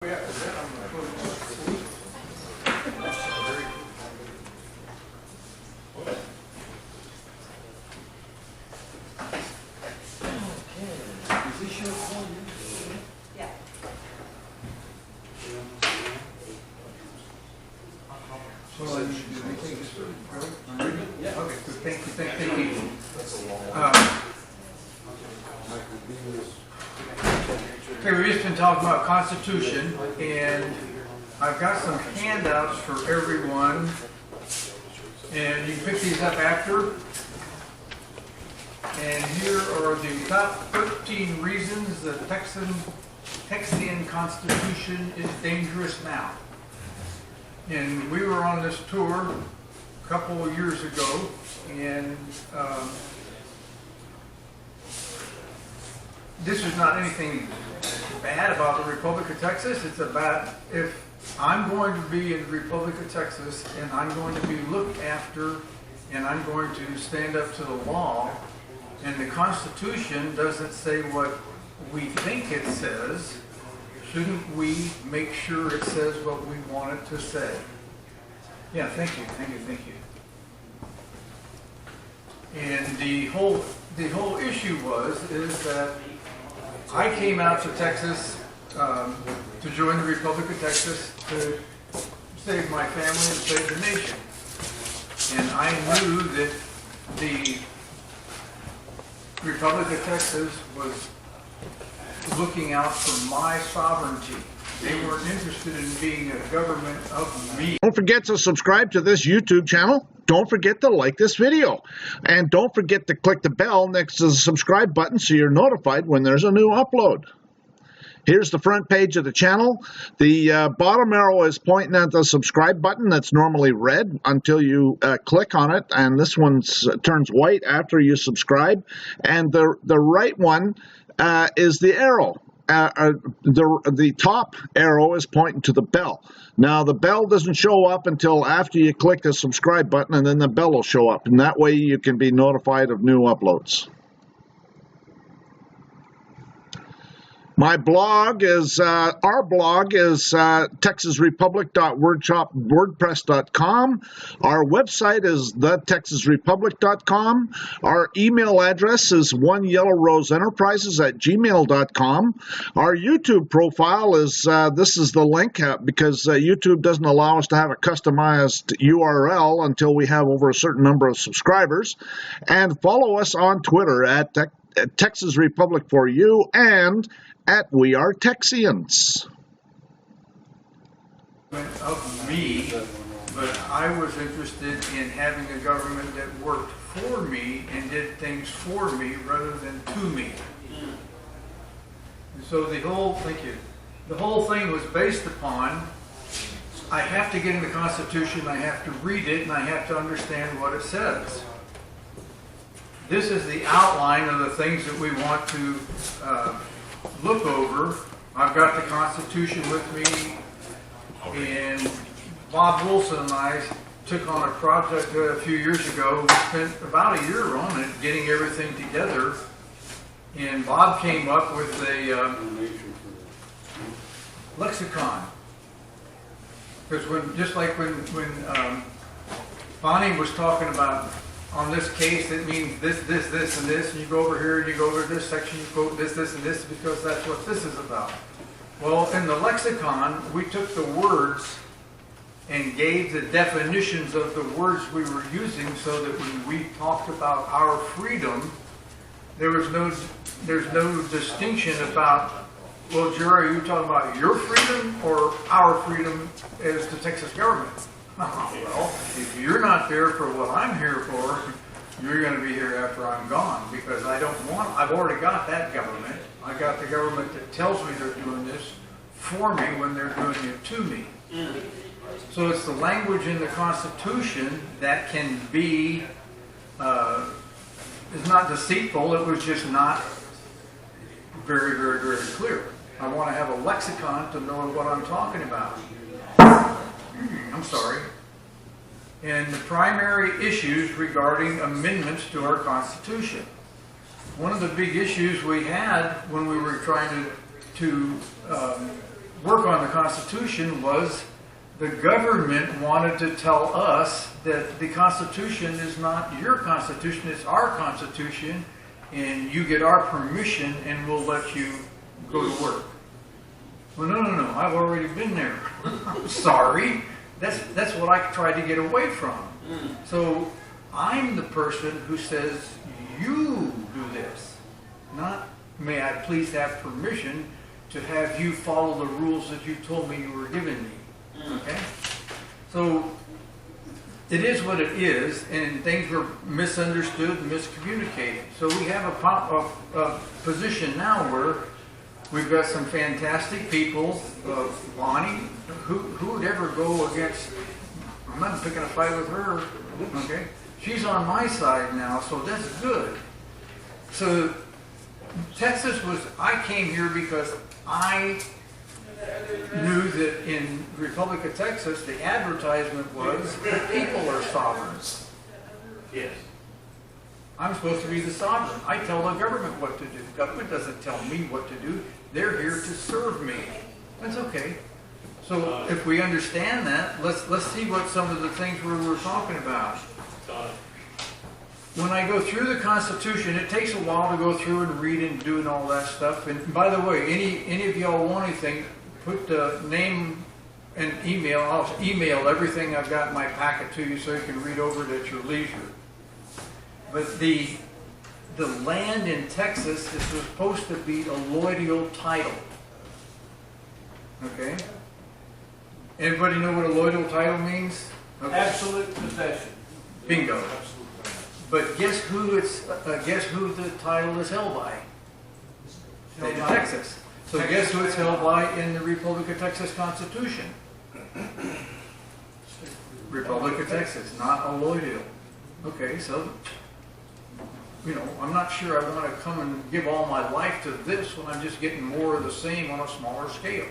Okay. Okay, we've just been talking about Constitution, and I've got some handouts for everyone, and you can pick these up after. And here are the top 13 reasons the Texian Constitution is dangerous now. And we were on this tour a couple of years ago, and this is not anything bad about the Republic of Texas. It's about if I'm going to be in the Republic of Texas and I'm going to be looked after and I'm going to stand up to the law, and the Constitution doesn't say what we think it says, shouldn't we make sure it says what we want it to say? Yeah, thank you. And the whole issue is that I came out to Texas to join the Republic of Texas to save my family and save the nation. And I knew that the Republic of Texas was looking out for my sovereignty. They weren't interested in being a government of me. Don't forget to subscribe to this YouTube channel. Don't forget to like this video. And don't forget to click the bell next to the subscribe button so you're notified when there's a new upload. Here's the front page of the channel. The bottom arrow is pointing at the subscribe button that's normally red until you click on it. And this one turns white after you subscribe. And the right one is the arrow. The top arrow is pointing to the bell. Now, the bell doesn't show up until after you click the subscribe button, and then the bell will show up. And that way you can be notified of new uploads. My blog is, our blog is texasrepublic.wordpress.com. Our website is thetexasrepublic.com. Our email address is oneyellowroseenterprises@gmail.com. Our YouTube profile is, this is the link, because YouTube doesn't allow us to have a customized URL until we have over a certain number of subscribers. And follow us on Twitter at Texas Republic for You and at We Are Texians. Of me, but I was interested in having a government that worked for me and did things for me rather than to me. And so the whole thing was based upon I have to get in the Constitution, I have to read it, and I have to understand what it says. This is the outline of the things that we want to look over. I've got the Constitution with me, and Bob Wilson and I took on a project a few years ago. We spent about a year on it, getting everything together, and Bob came up with a lexicon. Because just like when Bonnie was talking about on this case, it means this, and this, and you go over here and you go over to this section, you quote this, and this, because that's what this is about. Well, in the lexicon, we took the words and gave the definitions of the words we were using so that when we talked about our freedom, there's no distinction about, well, Jerry, are you talking about your freedom or our freedom as the Texas government? Well, if you're not there for what I'm here for, you're going to be here after I'm gone, because I've already got that government. I got the government that tells me they're doing this for me when they're doing it to me. So it's the language in the Constitution that can be, is not deceitful, it was just not very, very, very clear. I want to have a lexicon to know what I'm talking about. I'm sorry. And the primary issues regarding amendments to our Constitution. One of the big issues we had when we were trying to work on the Constitution was the government wanted to tell us that the Constitution is not your Constitution, it's our Constitution, and you get our permission and we'll let you go to work. Well, no, I've already been there. I'm sorry. That's what I tried to get away from. So I'm the person who says, you do this. Not, may I please have permission to have you follow the rules that you told me you were giving me. Okay? So it is what it is, and things were misunderstood and miscommunicated. So we have a position now where we've got some fantastic people. Lonnie, who would ever go against, I'm not picking a fight with her, okay? She's on my side now, so that's good. So Texas was, I came here because I knew that in the Republic of Texas, the advertisement was that people are sovereigns. Yes. I'm supposed to be the sovereign. I tell the government what to do. The government doesn't tell me what to do. They're here to serve me. That's okay. So if we understand that, let's see what some of the things we're talking about. When I go through the Constitution, it takes a while to go through and read and doing all that stuff. And by the way, any of y'all want anything, put the name and email. I'll email everything I've got in my packet to you so you can read over it at your leisure. But the land in Texas is supposed to be a loyal title. Okay? Everybody know what a loyal title means? Okay. Absolute possession. Bingo. Absolute. But guess who the title is held by? State of Texas. So guess who it's held by in the Republic of Texas Constitution? Republic of Texas, not a loyal. Okay, so I'm not sure I want to come and give all my life to this when I'm just getting more of the same on a smaller scale.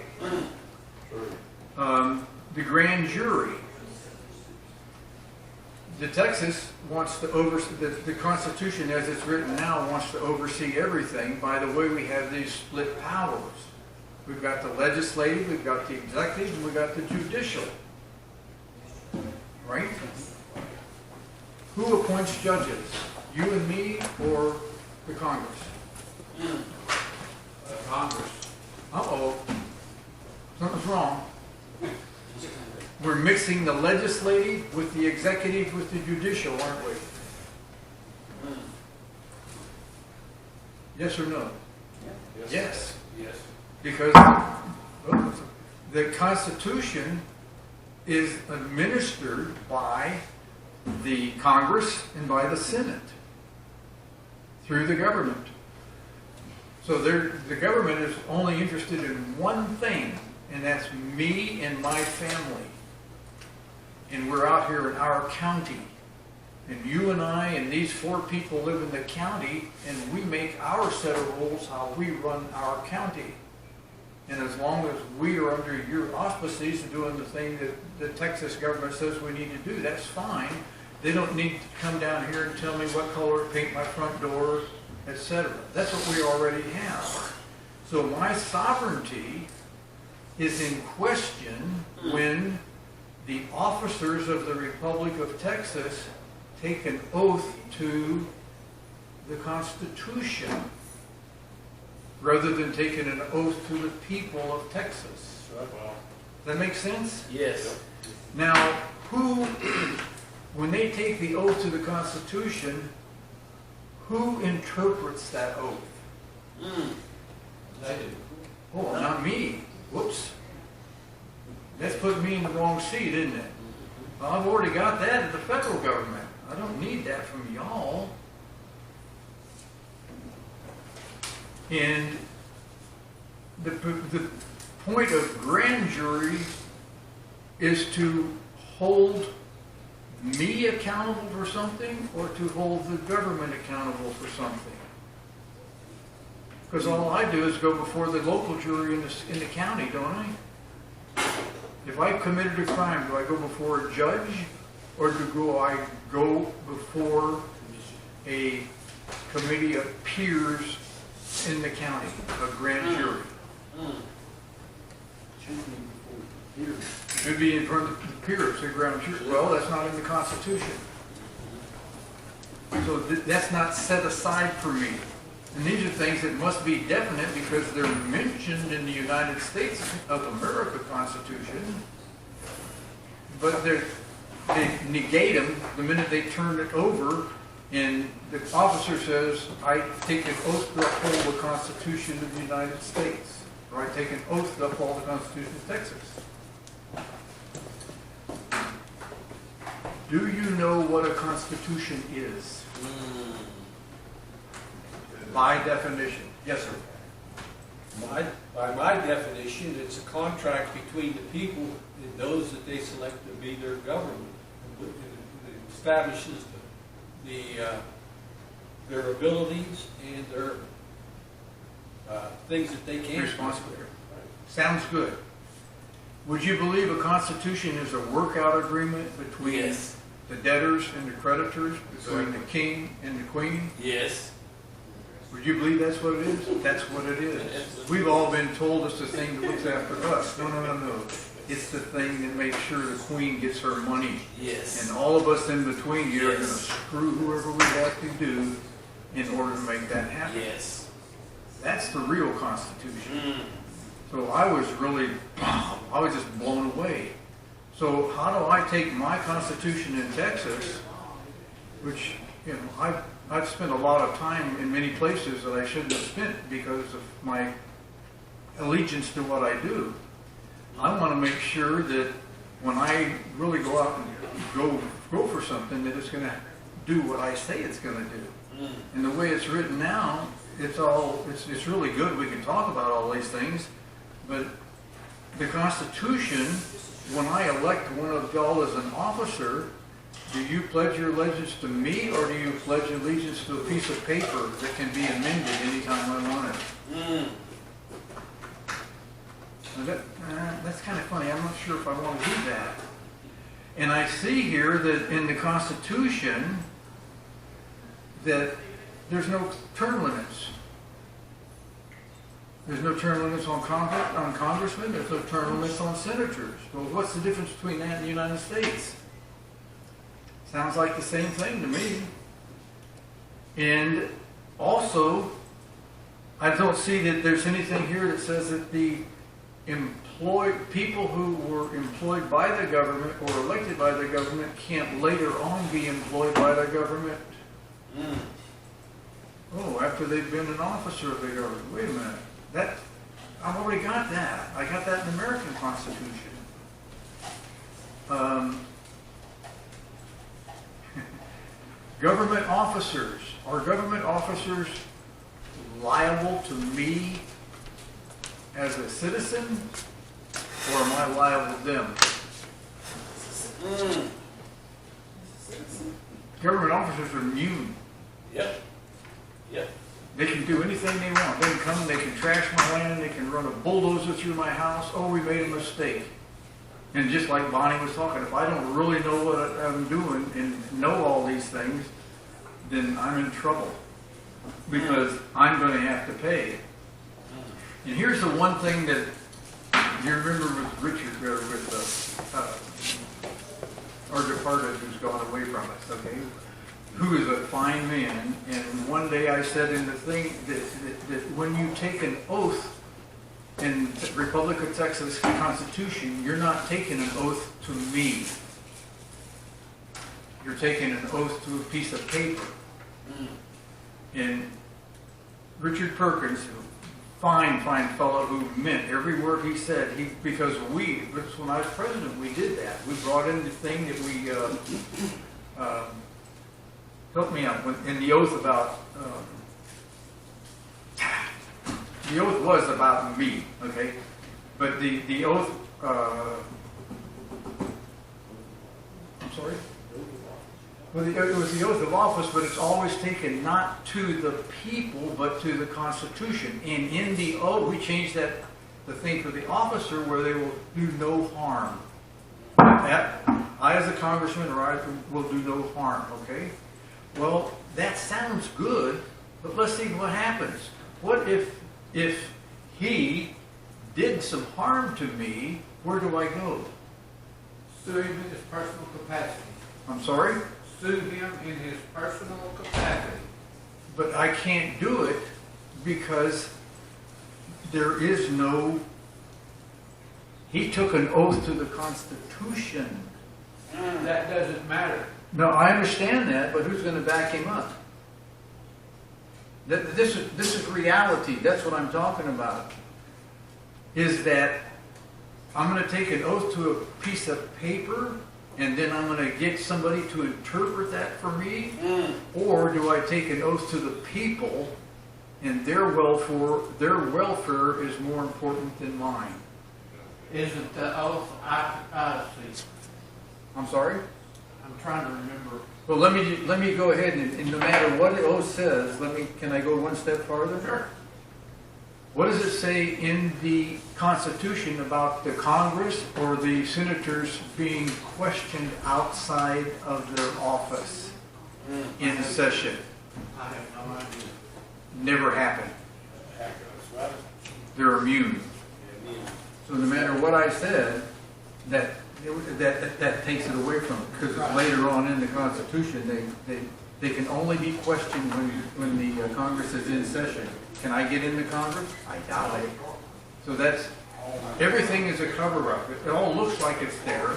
The grand jury. The Texas wants to oversee, the Constitution as it's written now wants to oversee everything. By the way, we have these split powers. We've got the legislative, we've got the executive, and we've got the judicial. Right? Who appoints judges? You and me or the Congress? Congress. Uh-oh. Something's wrong. We're mixing the legislative with the executive with the judicial, aren't we? Yes or no? Yes. Yes. Because the Constitution is administered by the Congress and by the Senate through the government. So the government is only interested in one thing, and that's me and my family. And we're out here in our county. And you and I and these 4 people live in the county, and we make our set of rules how we run our county. And as long as we are under your auspices and doing the thing that the Texas government says we need to do, that's fine. They don't need to come down here and tell me what color to paint my front door, etc. That's what we already have. So my sovereignty is in question when the officers of the Republic of Texas take an oath to the Constitution rather than taking an oath to the people of Texas. Does that make sense? Yes. Now, when they take the oath to the Constitution, who interprets that oath? They do. Oh, not me. Whoops. That's put me in the wrong seat, isn't it? Well, I've already got that at the federal government. I don't need that from y'all. And the point of grand jury is to hold me accountable for something or to hold the government accountable for something. Because all I do is go before the local jury in the county, don't I? If I committed a crime, do I go before a judge or do I go before a committee of peers in the county, a grand jury? Should be in front of the peers, the ground truth. Well, that's not in the Constitution. So that's not set aside for me. And these are things that must be definite because they're mentioned in the United States of America Constitution, but they negate them the minute they turn it over, and the officer says, I take an oath to uphold the Constitution of the United States, or I take an oath to uphold the Constitution of Texas. Do you know what a constitution is? By definition. Yes, sir. By my definition, it's a contract between the people and those that they select to be their government. It establishes their abilities and their things that they can. Responsibility. Sounds good. Would you believe a constitution is a workout agreement between Yes. the debtors and the creditors, between the king and the queen? Yes. Would you believe that's what it is? That's what it is. We've all been told it's the thing that looks after us. No. It's the thing that makes sure the queen gets her money. Yes. And all of us in between here are going to Yes. screw whoever we have to do in order to make that happen. Yes. That's the real constitution. Mm. So I was just blown away. So how do I take my constitution in Texas, which, I've spent a lot of time in many places that I shouldn't have spent because of my allegiance to what I do. I want to make sure that when I really go out and go for something, that it's going to do what I say it's going to do. Mm. And the way it's written now, it's really good. We can talk about all these things, but the Constitution, when I elect one of y'all as an officer, do you pledge your allegiance to me, or do you pledge allegiance to a piece of paper that can be amended anytime I want it? Mm. That's kind of funny. I'm not sure if I want to do that. And I see here that in the Constitution that there's no term limits. There's no term limits on congressmen. There's no term limits on senators. Well, what's the difference between that and the United States? Sounds like the same thing to me. And also, I don't see that there's anything here that says that the people who were employed by the government or elected by the government can't later on be employed by the government. Mm. Oh, after they've been an officer of the government. Wait a minute. I've already got that. I got that in the American Constitution. Government officers. Are government officers liable to me as a citizen, or am I liable to them? Mm. Government officers are immune. Yep. Yep. They can do anything they want. They can come, they can trash my land, they can run a bulldozer through my house. Oh, we made a mistake. And just like Bonnie was talking, if I don't really know what I'm doing and know all these things, then I'm in trouble because I'm going to have to pay. And here's the one thing that you remember with Richard, or with our departed who's gone away from us, okay? Who is a fine man. And one day I said in the thing that when you take an oath in the Republic of Texas Constitution, you're not taking an oath to me. You're taking an oath to a piece of paper. And Richard Perkins, fine fellow who meant every word he said, because when I was president, we did that. We brought in the thing that we, help me out, in the oath about, the oath was about me, okay? But the oath, I'm sorry? Well, it was the oath of office, but it's always taken not to the people, but to the Constitution. And in the oath, we changed the thing for the officer where they will do no harm. That, I as a congressman, or I will do no harm, okay? Well, that sounds good, but let's see what happens. What if he did some harm to me, where do I go? Sue him in his personal capacity. I'm sorry? Sue him in his personal capacity. But I can't do it because there is no, he took an oath to the Constitution. That doesn't matter. No, I understand that, but who's going to back him up? This is reality. That's what I'm talking about. Is that I'm going to take an oath to a piece of paper, and then I'm going to get somebody to interpret that for me? Or do I take an oath to the people, and their welfare is more important than mine? Isn't the oath, I see. I'm sorry? I'm trying to remember. Well, let me go ahead and no matter what the oath says, can I go one step farther? Sure. What does it say in the Constitution about the Congress or the senators being questioned outside of their office in session? I have no idea. Never happened. They're immune. So no matter what I said, that takes it away from it, because later on in the Constitution, they can only be questioned when the Congress is in session. Can I get into Congress? I doubt it. So everything is a cover-up. It all looks like it's there,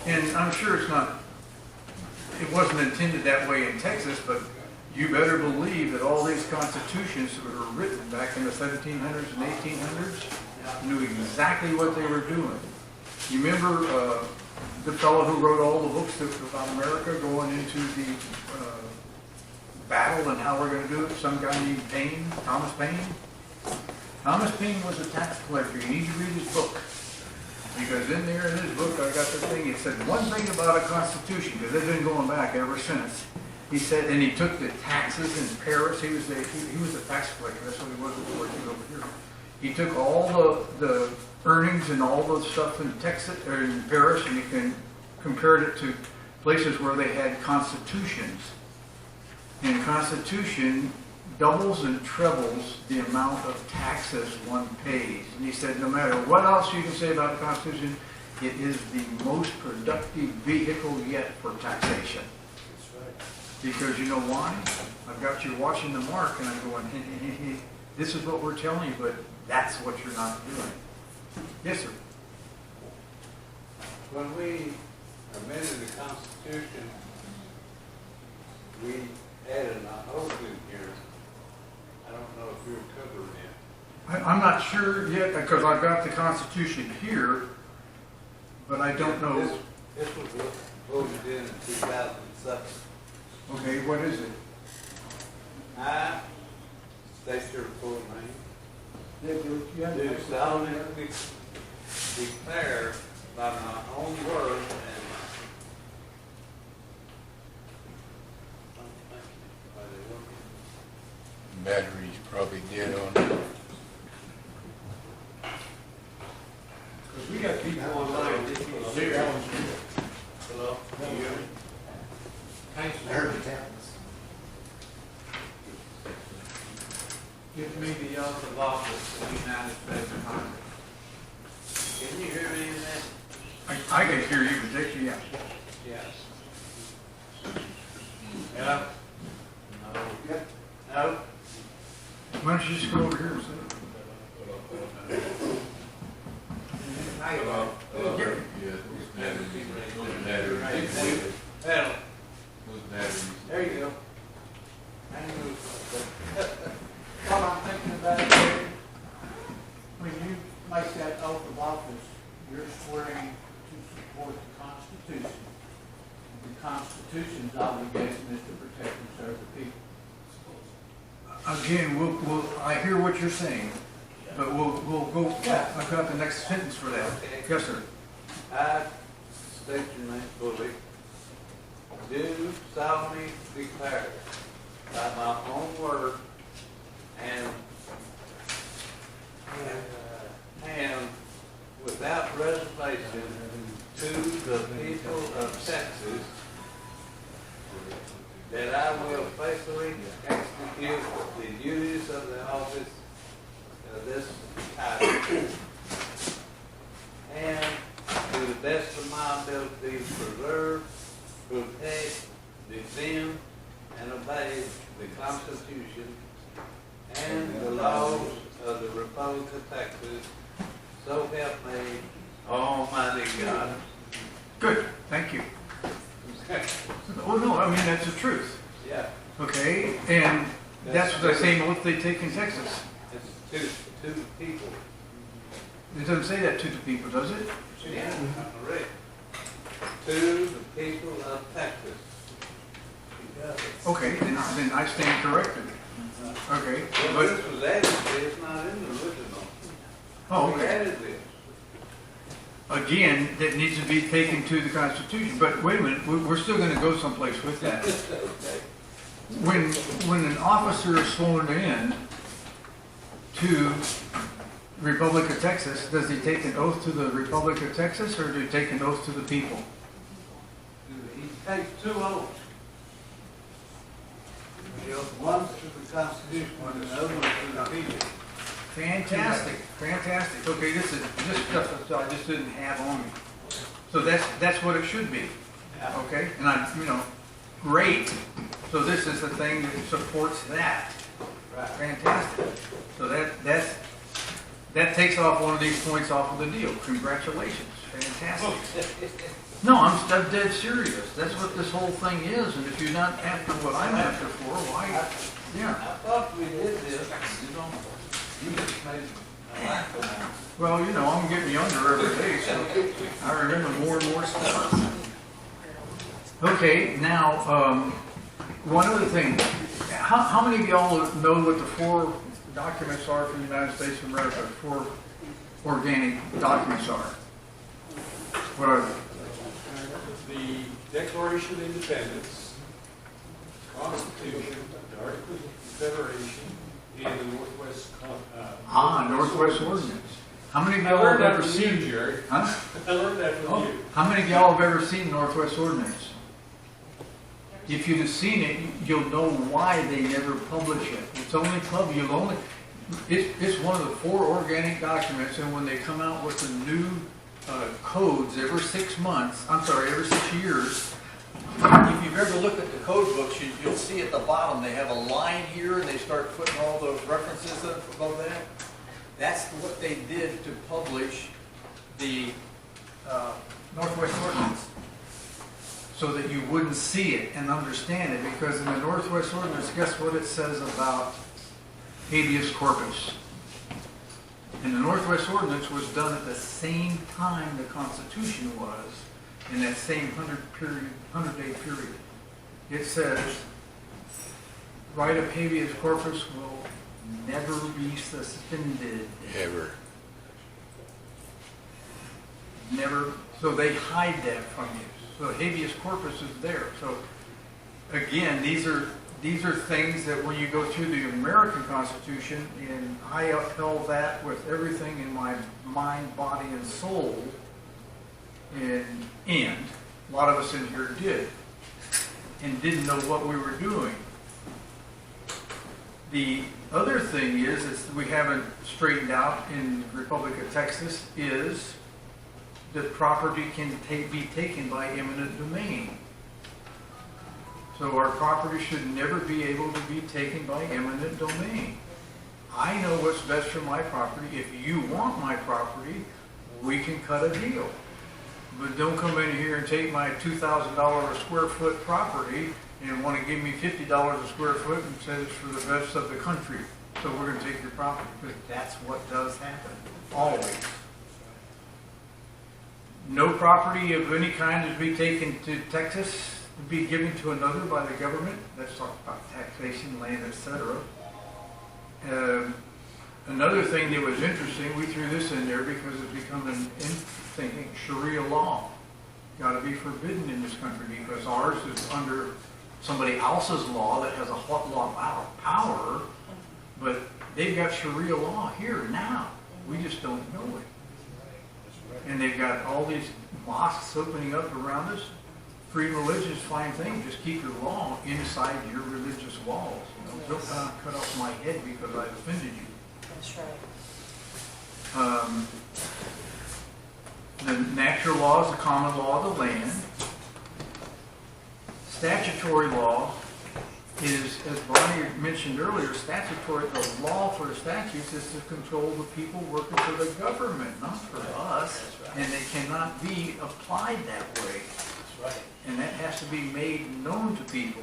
and I'm sure it wasn't intended that way in Texas, but you better believe that all these constitutions that were written back in the 1700s and 1800s knew exactly what they were doing. You remember the fellow who wrote all the books about America going into the battle and how we're going to do it? Some guy named Paine, Thomas Paine. Thomas Paine was a tax collector. You need to read his book. Because in there, in his book, I got the thing. It said one thing about a constitution, because they've been going back ever since. He said, and he took the taxes in Paris. He was a tax collector. That's what he was working over here. He took all the earnings and all the stuff in Texas or in Paris, and he compared it to places where they had constitutions. And Constitution doubles and trebles the amount of taxes one pays. And he said, no matter what else you can say about the Constitution, it is the most productive vehicle yet for taxation. That's right. Because you know why? I've got you watching the mark, and I'm going, this is what we're telling you, but that's what you're not doing. Yes, sir. When we amended the Constitution, we added an oath in here. I don't know if you're covering it. I'm not sure yet, because I've got the Constitution here, but I don't know. This was voted in 2007. Okay, what is it? I, state your full name, You have do to- solemnly declare by my own word and Battery's probably dead on it. Because we got people online that can hear. Hello? Can you hear me? Give me the oath of office of the United States of Congress. can you hear me in that? I can hear you, but they can't. Yes. Yeah. No. No. Why don't you just go over here and say Hello. Yeah. Yeah, who's battery? Well, Who's battery? there you go. What I'm thinking about is, when you make that oath of office, you're swearing to support the Constitution. The Constitution's obligation is to protect and serve the people. Again, I hear what you're saying, but we'll go, I've got the next sentence for that. Yes, sir. I state your name fully. Do solemnly declare by my own word and without reservation to the people of Texas that I will faithfully execute the duties of the office of this title best of my ability, preserve, protect, defend, and obey the Constitution and the laws of the Republic of Texas, so help me Almighty God. Good, thank you. Oh, no, I mean, that's the truth, Yeah, okay? And that's what I say, what they take in Texas. it's to the people. It doesn't say that to the people, does it? Yeah, correct. To the people of Texas. Okay, then I stand corrected. Okay, Well, but, this was added, it's not in the original. oh, We okay. added this. Again, that needs to be taken to the Constitution, but wait a minute, we're still gonna go someplace with that. Okay. When an officer is sworn in to Republic of Texas, does he take an oath to the Republic of Texas, or do he take an oath to the people? He takes two oaths. One to the Constitution and the other one to the people. Fantastic, fantastic. Okay, this is just stuff that I just didn't have on me. So that's what it should be. Okay, and great. So this is the thing that supports that. Right. Fantastic. So that takes off one of these points off of the deal. Congratulations. Fantastic. No, I'm dead serious. That's what this whole thing is. And if you're not after what I'm after for, why? Yeah. I thought we did this, you just made a laugh of it. Well, I'm getting younger every day, so I remember more and more stuff. Okay, now, one other thing. How many of y'all know what the 4 documents are from the United States of America? 4 organic documents are? What are they? The Declaration of Independence, Constitution, the Articles of Confederation, and the Northwest. Northwest Ordinance. How many of I y'all have learned that ever from seen? you, Jerry. Huh? I learned that from Oh, you. how many of y'all have ever seen Northwest Ordinance? If you'd have seen it, you'll know why they never publish it. It's only it's one of the 4 organic documents, and when they come out with the new codes every 6 months, every 6 years, if you've ever looked at the code books, you'll see at the bottom, they have a line here, and they start putting all those references above that. That's what they did to publish the Northwest Ordinance, so that you wouldn't see it and understand it, because in the Northwest Ordinance, guess what it says about habeas corpus? And the Northwest Ordinance was done at the same time the Constitution was, in that same 100-day period. It says, right of habeas corpus will never be suspended. Ever. Never. So they hide that from you. So habeas corpus is there. So again, these are things that when you go through the American Constitution, and I upheld that with everything in my mind, body, and soul, and a lot of us in here did, and didn't know what we were doing. The other thing is we haven't straightened out in the Republic of Texas is that property can be taken by eminent domain. So our property should never be able to be taken by eminent domain. I know what's best for my property. If you want my property, we can cut a deal. But don't come in here and take my $2,000 a square foot property and want to give me $50 a square foot and say it's for the best of the country. So we're going to take your property, because that's what does happen, always. No property of any kind is to be taken to Texas, to be given to another by the government. Let's talk about taxation, land, etc. Another thing that was interesting, we threw this in there because it's become an thinking, Sharia law. Got to be forbidden in this country, because ours is under somebody else's law that has a whole lot of power, but they've got Sharia law here now. We just don't know it. And they've got all these mosques opening up around us. Free religious, fine thing. Just keep your law inside your religious walls. Don't cut off my head because I offended you. That's right. The natural law is the common law of the land. Statutory law is, as Bonnie mentioned earlier, statutory, the law for the statutes is to control the people working for the government, not for us. And they cannot be applied that way. That's right. And that has to be made known to people.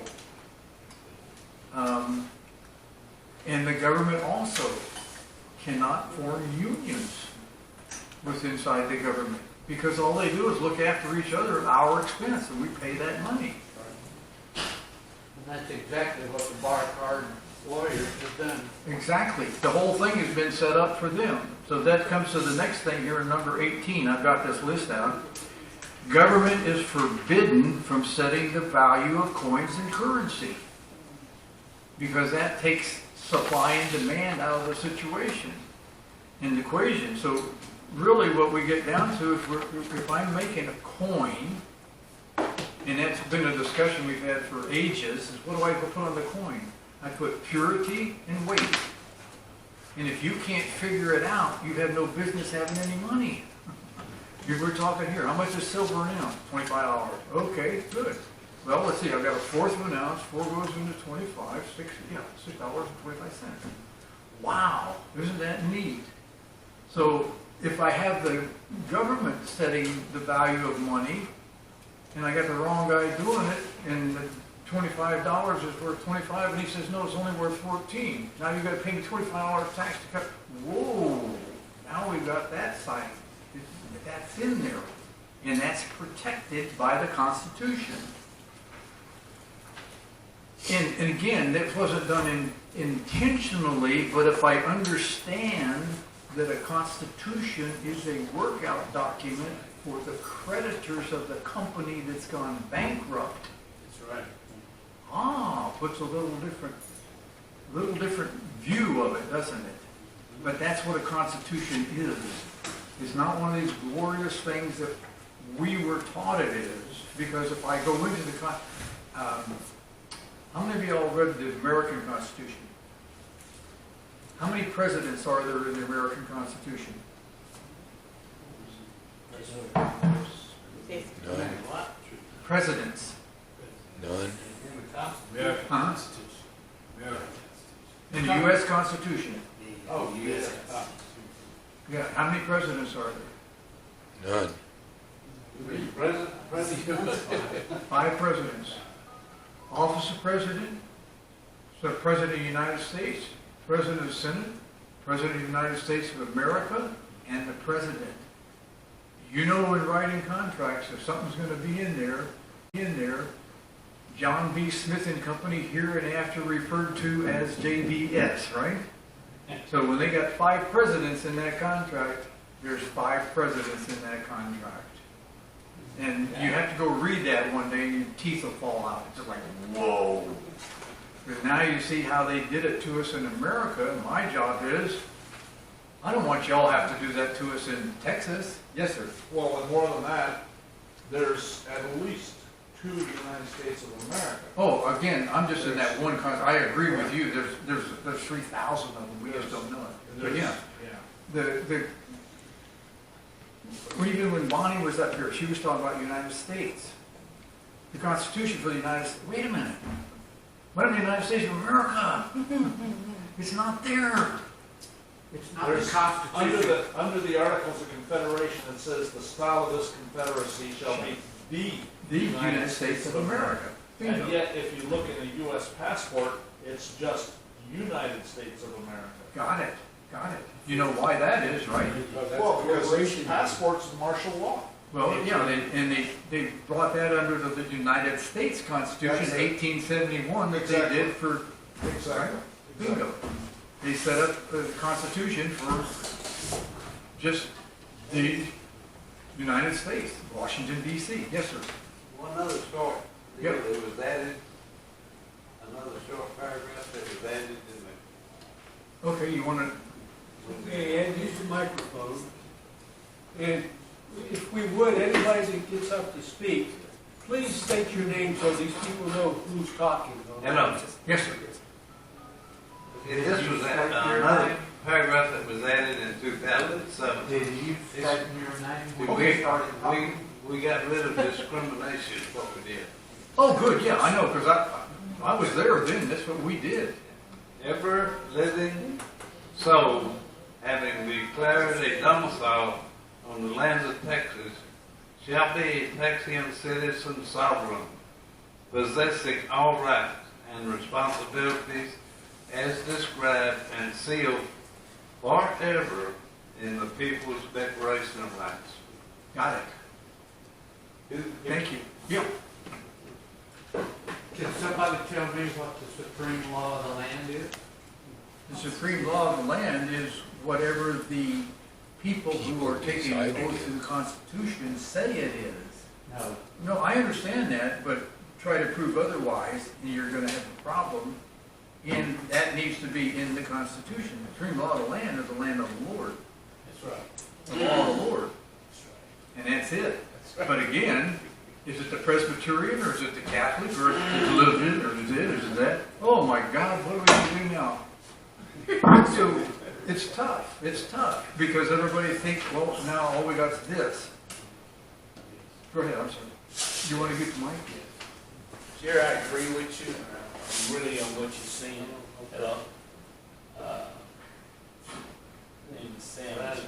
And the government also cannot form unions with inside the government, because all they do is look after each other at our expense, and we pay that money. And that's exactly what the bar card lawyers have done. Exactly. The whole thing has been set up for them. So that comes to the next thing here in number 18. I've got this list out. Government is forbidden from setting the value of coins and currency, because that takes supply and demand out of the situation and the equation. So really what we get down to is if I'm making a coin, and that's been a discussion we've had for ages, is what do I put on the coin? I put purity and weight. And if you can't figure it out, you have no business having any money. We're talking here, how much is silver an ounce? $25. Okay, good. Well, let's see, I've got a fourth of an ounce, 4 goes into 25, $6.25. Wow, isn't that neat? So if I have the government setting the value of money, and I got the wrong guy doing it, and the $25 is worth 25, and he says, no, it's only worth 14. Now you've got to pay me $25 tax to cut. Whoa, now we've got that side. That's in there, and that's protected by the Constitution. And again, that wasn't done intentionally, but if I understand that a Constitution is a workout document for the creditors of the company that's gone bankrupt, That's right. puts a little different view of it, doesn't it? But that's what a Constitution is. It's not one of these glorious things that we were taught it is, because if I go into the how many of you all read the American Constitution? How many presidents are there in the American Constitution? None. Presidents. None. American Huh? Constitution. American In the U.S. Constitution. Oh, yes. Yeah, how many presidents are there? None. President? 5 presidents. Office of President, so President of the United States, President of the Senate, President of the United States of America, and the President. You know, in writing contracts, if something's going to be in there, John B. Smith and Company, here and after referred to as JBS, right? So when they got 5 presidents in that contract, there's 5 presidents in that contract. And you have to go read that one day and your teeth will fall out. It's just like, whoa. Because now you see how they did it to us in America. And my job is, I don't want y'all have to do that to us in Texas. Yes, sir. Well, and more than that, there's at least 2 United States of America. Oh, again, I'm just in that one country. I agree with you. There's 3,000 of them. We just don't know it. But yeah, even when Bonnie was up here, she was talking about the United States. The Constitution for the United States. Wait a minute. What about the United States of America? It's not there. It's not the Constitution. Under the Articles of Confederation, it says the style of this confederacy shall be The United States of America. And yet, if you look at a U.S. passport, it's just United States of America. Got it. You know why that is, right? Well, because passports are martial law. Well, yeah, they brought that under the United States Constitution, That's it. 1871, that Exactly. they did for Exactly. bingo. They set up the Constitution for just the United States, Washington, D.C. Yes, sir. One other short deal Yep. that was added, another short paragraph that was added in Okay, you want to, Okay, Ed, use the microphone. And if we would, anybody that gets up to speak, please state your name so these people know who's talking. Hello. yes, sir. This was Right there. paragraph that was added in 2007. Did you state your name? Okay. We got rid of discrimination, is what we did. Oh, good, yeah, I know, because I was there then, that's what we did. Every living soul having declared a domicile on the land of Texas shall be a Texian citizen sovereign, possessing all rights and responsibilities as described and sealed forever in the People's Declaration of Rights. Got it. Thank you. Yeah. Can somebody tell me what the supreme law of the land is? The supreme law of the land is whatever the people who are taking an oath to the Constitution say it is. No. No, I understand that, but try to prove otherwise, and you're going to have a problem. And that needs to be in the Constitution. The supreme law of the land is the land of the Lord, That's right. the law of the Lord, That's right. and that's it. But again, is it the Presbyterian, or is it the Catholic, or is it the Lutheran, or is it, or is it that? Oh my God, what are we going to do now? So it's tough. It's tough because everybody thinks, well, now all we got is this. Go ahead. I'm sorry. You want to get the mic? Jerry, I agree with you, really on what you're saying. Hello? Name is Sam G.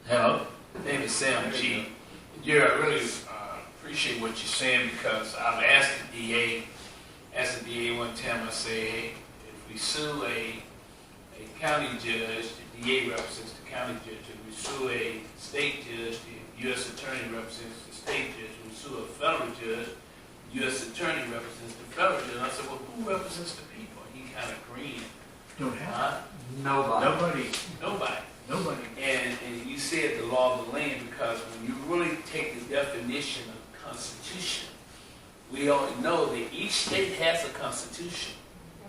Hello? Name is Sam G. Jerry, I really appreciate what you're saying because I've asked the DA one time, I say, hey, if we sue a county judge, the DA represents the county judge. If we sue a state judge, the U.S. attorney represents the state judge. If we sue a federal judge, U.S. attorney represents the federal judge. And I said, well, who represents the people? And he kind of grinned. Don't have. Huh? Nobody. Nobody. And you said the law of the land because when you really take the definition of constitution, we all know that each state has a constitution.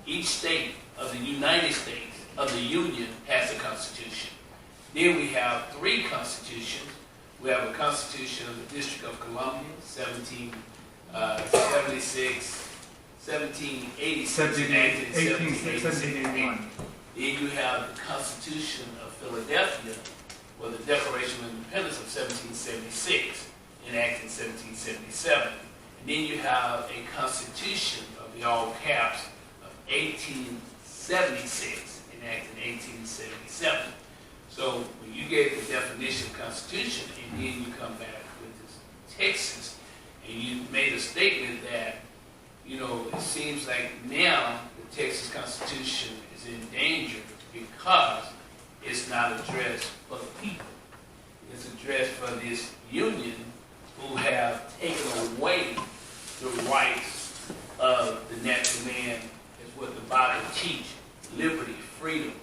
Each state of the United States of the Union has a constitution. Then we have three constitutions. We have a constitution of the District of Columbia, 1776, 1786, enacted in 1781. Then you have the Constitution of Philadelphia, or the Declaration of Independence of 1776, enacted in 1777. And then you have a Constitution of the all caps of 1876, enacted in 1877. So when you get the definition of Constitution, and then you come back with this Texas, and you made a statement that, you know, it seems like now the Texas Constitution is in danger because it's not addressed for the people. It's addressed for this union who have taken away the rights of the natural man, is what the Bible teaches, liberty, freedom.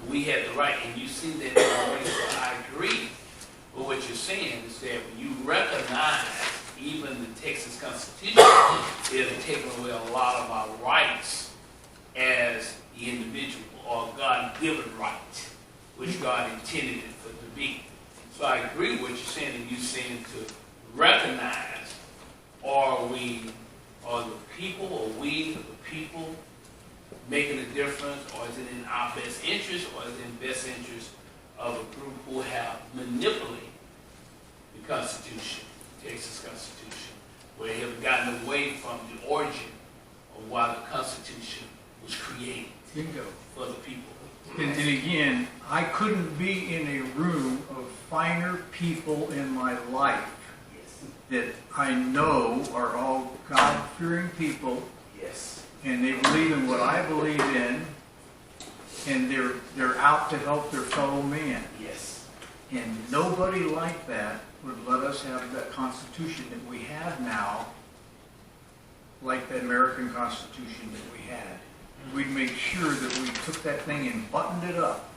We had the right, and you see that already. So I agree with what you're saying, is that when you recognize even the Texas Constitution is taking away a lot of our rights as the individual, or God-given right, which God intended it for to be. So I agree with what you're saying, and you're saying to recognize, are we, are the people, or we, the people, making a difference, or is it in our best interest, or is it in the best interest of a group who have manipulated the Constitution, Texas Constitution, where they have gotten away from the origin of why the Constitution was created Bingo. for the people. And again, I couldn't be in a room of finer people in my life Yes. that I know are all God-fearing people, Yes. and they believe in what I believe in, and they're out to help their fellow man. Yes. And nobody like that would let us have that Constitution that we have now, like the American Constitution that we had. We'd make sure that we took that thing and buttoned it up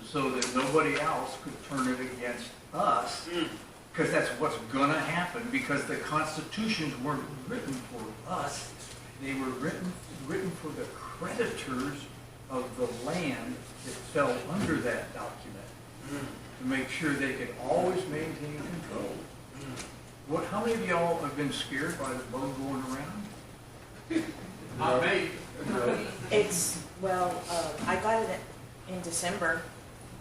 so that nobody else could turn it against us, because that's what's going to happen, because the Constitutions weren't written for us. They were written for the creditors of the land that fell under that document, to make sure they could always maintain control. How many of y'all have been scared by the bug going around? Not me. It's, well, I got it in December,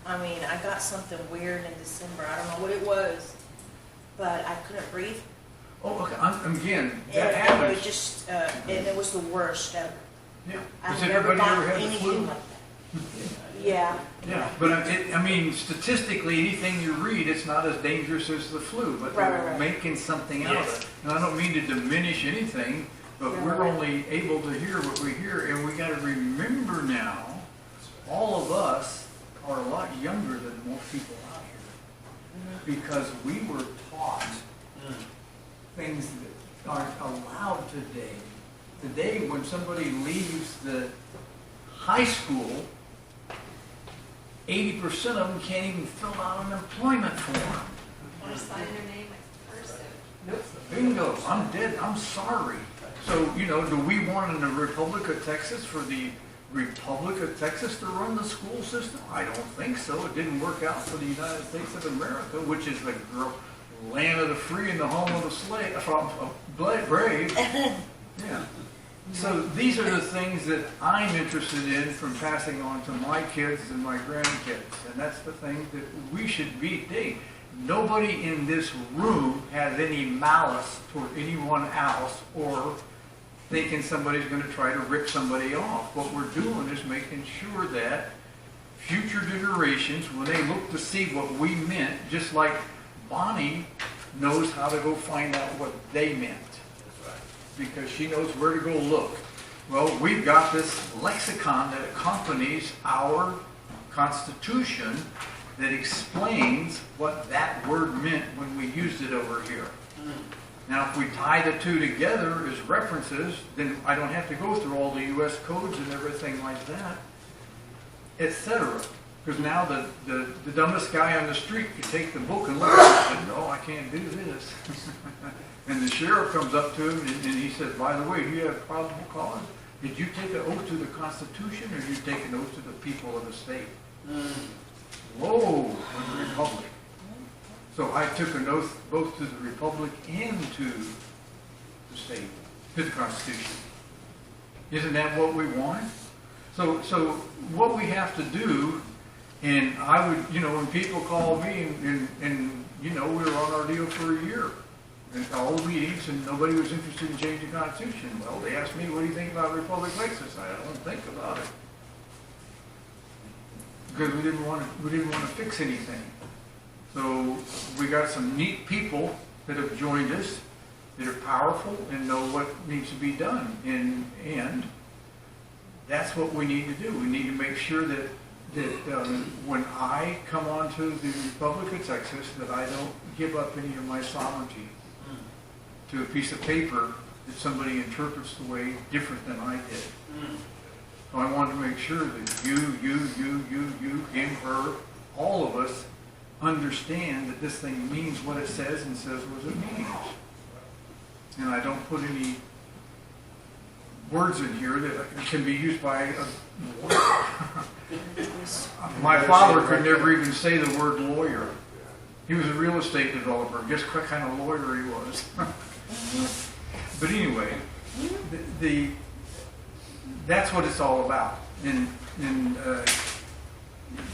I mean, I got something weird in December. I don't know what it was, but I couldn't breathe. Oh, okay, again, And that it happens. was just, and it was the worst ever. Yeah. I've Has never everybody ever got had the anything flu? like that. Yeah. Yeah, but I mean, statistically, anything you read, it's not as dangerous as the flu, but Right, they're right, right. making something out of Yes. it. And I don't mean to diminish anything, but Yeah, we're right. only able to hear what we hear, and we gotta remember now, all of us are a lot younger than most people out here. Because we were taught things that aren't allowed today. Today, when somebody leaves the high school, 80% of them can't even fill out an employment form. Or sign their name like cursive. Bingo, I'm dead, I'm sorry. So, you know, do we want in the Republic of Texas for the Republic of Texas to run the school system? I don't think so. It didn't work out for the United States of America, which is the land of the free and the home of the slave, brave. Yeah. So these are the things that I'm interested in from passing on to my kids and my grandkids. And that's the thing that we should be doing. Nobody in this room has any malice toward anyone else or thinking somebody's going to try to rip somebody off. What we're doing is making sure that future generations, when they look to see what we meant, just like Bonnie knows how to go find out what they meant. Because she knows where to go look. Well, we've got this lexicon that accompanies our Constitution that explains what that word meant when we used it over here. Now, if we tie the two together as references, then I don't have to go through all the U.S. codes and everything like that, etc. Because now the dumbest guy on the street can take the book and look at it and, no, I can't do this. And the sheriff comes up to him and he says, by the way, do you have probable cause? Did you take an oath to the Constitution or did you take an oath to the people of the state? Whoa, to the Republic. So I took an oath both to the Republic and to the state, to the Constitution. Isn't that what we want? So what we have to do, and I would, you know, when people call me and you know, we were on our deal for a year. And all the meetings, and nobody was interested in changing the Constitution. Well, they asked me, what do you think about Republic Texas? I don't think about it. Because we didn't want to fix anything. So we got some neat people that have joined us that are powerful and know what needs to be done. And that's what we need to do. We need to make sure that when I come on to the Republic of Texas, that I don't give up any of my sovereignty to a piece of paper that somebody interprets the way different than I did. So I wanted to make sure that you, him, her, all of us understand that this thing means what it says and says what it means. And I don't put any words in here that can be used by a lawyer. My father could never even say the word lawyer. He was a real estate developer. Guess what kind of lawyer he was. But anyway, that's what it's all about. And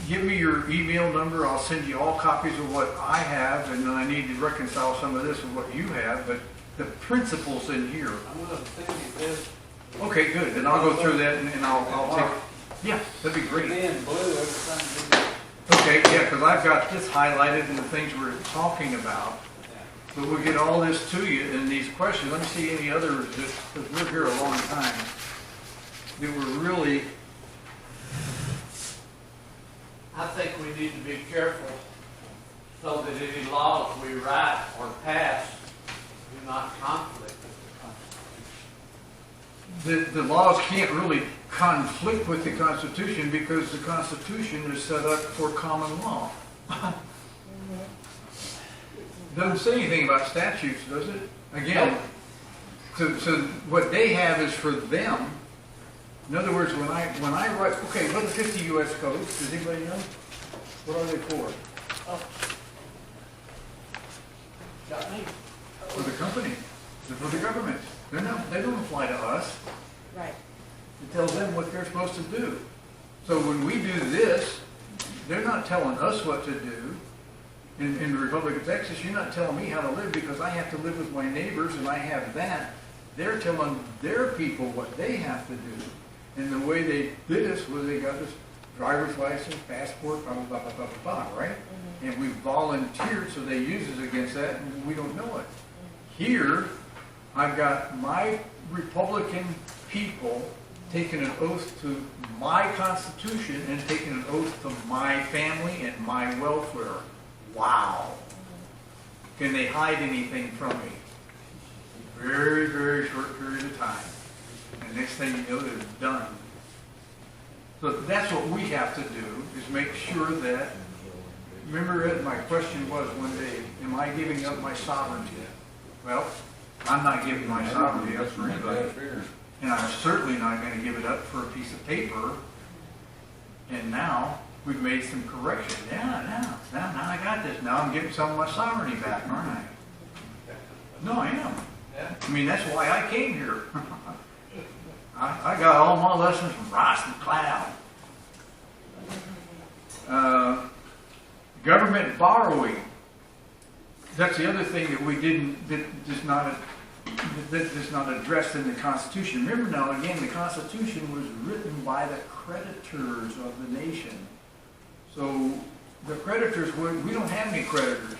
give me your email number. I'll send you all copies of what I have, and then I need to reconcile some of this with what you have. But the principles in here. I'm going to send you this. Okay, good. Then I'll go through that, and I'll take. Yeah, that'd be great. In blue, everything. Okay, yeah, because I've got this highlighted in the things we're talking about. But we'll get all this to you in these questions. Let me see any others, because we're here a long time, that were really... I think we need to be careful so that any laws we write or pass do not conflict with the Constitution. The laws can't really conflict with the Constitution because the Constitution is set up for common law. Doesn't say anything about statutes, does it? Again, so what they have is for them. In other words, when I write, okay, what are the 50 U.S. codes? Does anybody know? What are they for? Got me? For the company, they're for the government. They don't apply to us. Right. It tells them what they're supposed to do. So when we do this, they're not telling us what to do. In the Republic of Texas, you're not telling me how to live because I have to live with my neighbors and I have that. They're telling their people what they have to do. And the way they did this was they got this driver's license, passport, blah, blah, blah, blah, blah, blah, right? And we volunteered, so they use us against that, and we don't know it. Here, I've got my Republican people taking an oath to my Constitution and taking an oath to my family and my welfare. Wow. Can they hide anything from me? Very, very short period of time. And next thing you know, they're done. So that's what we have to do, is make sure that, remember Ed, my question was one day, am I giving up my sovereignty? Well, I'm not giving my sovereignty up for anybody. And I'm certainly not going to give it up for a piece of paper. And now, we've made some corrections. Now I got this. Now I'm getting some of my sovereignty back, aren't I? No, I am. I mean, that's why I came here. I got all my lessons from Ross and Cloud. Government borrowing. That's the other thing that we didn't, that is not addressed in the Constitution. Remember now, again, the Constitution was written by the creditors of the nation. So the creditors, we don't have any creditors.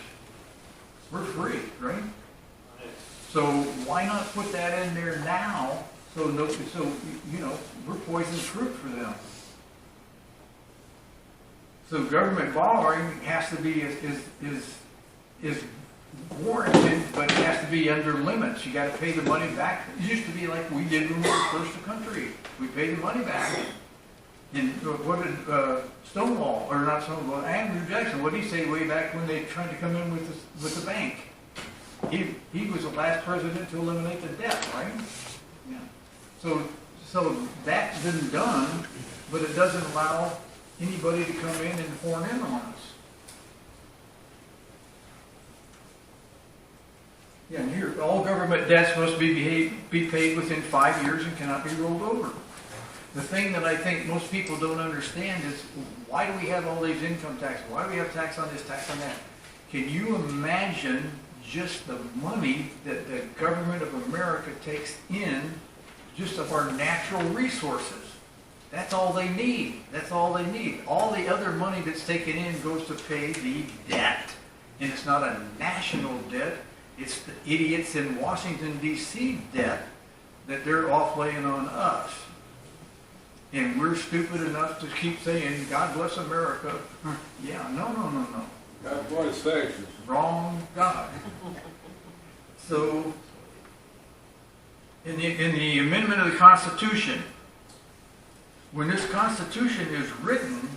We're free, right? So why not put that in there now? So you know, we're poisoned fruit for them. So government borrowing has to be is warranted, but it has to be under limits. You got to pay the money back. It used to be like we did when we were first a country. We paid the money back. And what did Stonewall, or not Stonewall, Andrew Jackson, what did he say way back when they tried to come in with the bank? He was the last president to eliminate the debt, right? Yeah. So that's been done, but it doesn't allow anybody to come in and horn in on us. Yeah, and here, all government debts must be paid within 5 years and cannot be rolled over. The thing that I think most people don't understand is, why do we have all these income taxes? Why do we have tax on this, tax on that? Can you imagine just the money that the government of America takes in just of our natural resources? That's all they need. That's all they need. All the other money that's taken in goes to pay the debt. And it's not a national debt. It's the idiots in Washington, D.C. debt that they're offlaying on us. And we're stupid enough to keep saying, God bless America. Yeah, no. God bless Texas. Wrong God. So, in the amendment of the Constitution, when this Constitution is written,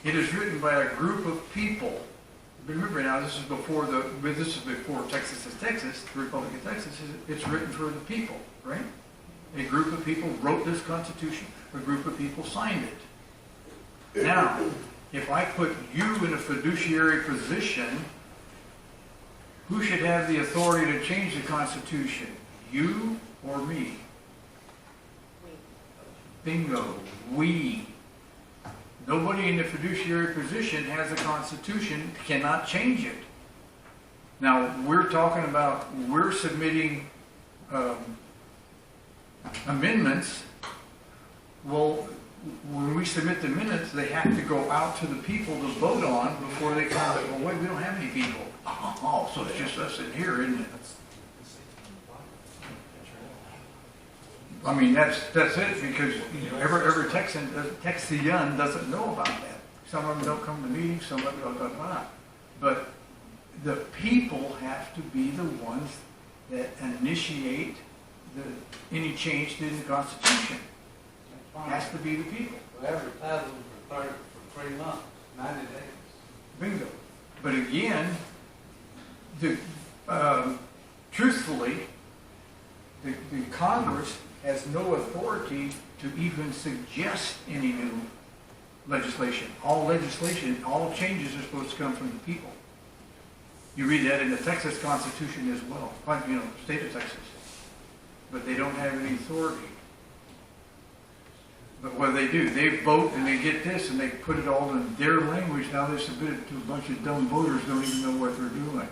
it is written by a group of people. Remember now, this is before Texas is Texas, the Republic of Texas. It's written for the people, right? A group of people wrote this Constitution. A group of people signed it. Now, if I put you in a fiduciary position, who should have the authority to change the Constitution? You or me? Bingo. We. Nobody in the fiduciary position has a Constitution, cannot change it. Now, we're talking about, we're submitting amendments. Well, when we submit the minutes, they have to go out to the people to vote on before they come. Well, wait, we don't have any people. Oh, so it's just us in here, isn't it? I mean, that's it, because every Texan doesn't know about that. Some of them don't come to meetings, some of them don't. But the people have to be the ones that initiate any change to the Constitution. It has to be the people. Well, advertising for 3 months, 90 days. Bingo. But again, truthfully, the Congress has no authority to even suggest any new legislation. All changes are supposed to come from the people. You read that in the Texas Constitution as well, state of Texas. But they don't have any authority. But what do? They vote and they get this and they put it all in their language. Now they submit it to a bunch of dumb voters who don't even know what they're doing.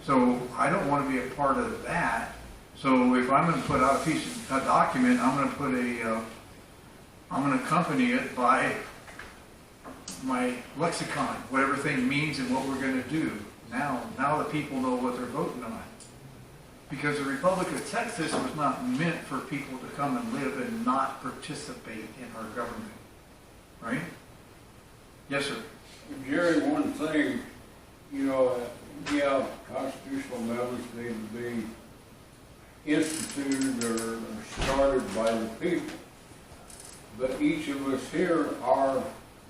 So I don't want to be a part of that. So if I'm going to put out a document, I'm going to put I'm going to accompany it by my lexicon, what everything means and what we're going to do. Now the people know what they're voting on. Because the Republic of Texas was not meant for people to come and live and not participate in our government. Right? Yes, sir. Jerry, one thing, yeah, constitutional amendments need to be instituted or started by the people. But each of us here are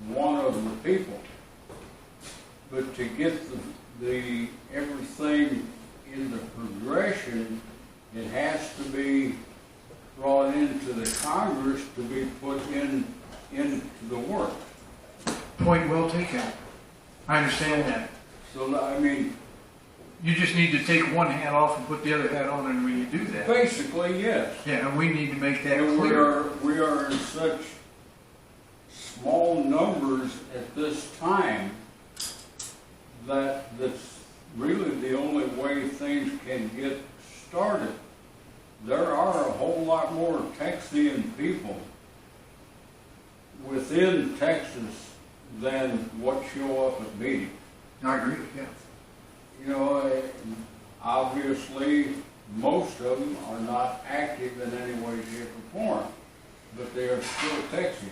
one of the people. But to get the everything in the progression, it has to be brought into the Congress to be put into the work. Point well taken. I understand that. So, I mean, You just need to take one hat off and put the other hat on, and when you do that, basically, yes. yeah, and we need to make that And clear. we are in such small numbers at this time that's really the only way things can get started. There are a whole lot more Texian people within Texas than what show up at meetings. I agree. Yeah. Obviously, most of them are not active in any way, shape, or form, but they are still Texians.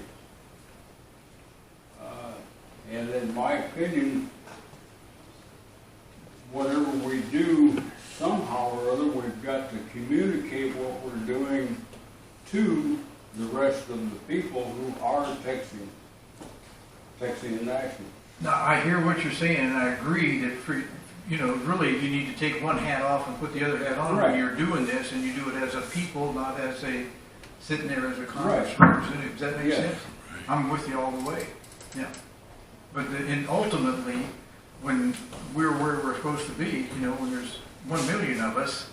And in my opinion, whatever we do, somehow or other, we've got to communicate what we're doing to the rest of the people who are Texian national. Now, I hear what you're saying, and I agree that really you need to take one hat off and put the other hat on Right. when you're doing this, and you do it as a people, not as sitting there as a Congress Right. representative. Does that make Yes. sense? I'm with you all the way. Yeah. But and ultimately, when we're where we're supposed to be, when there's 1 million of us,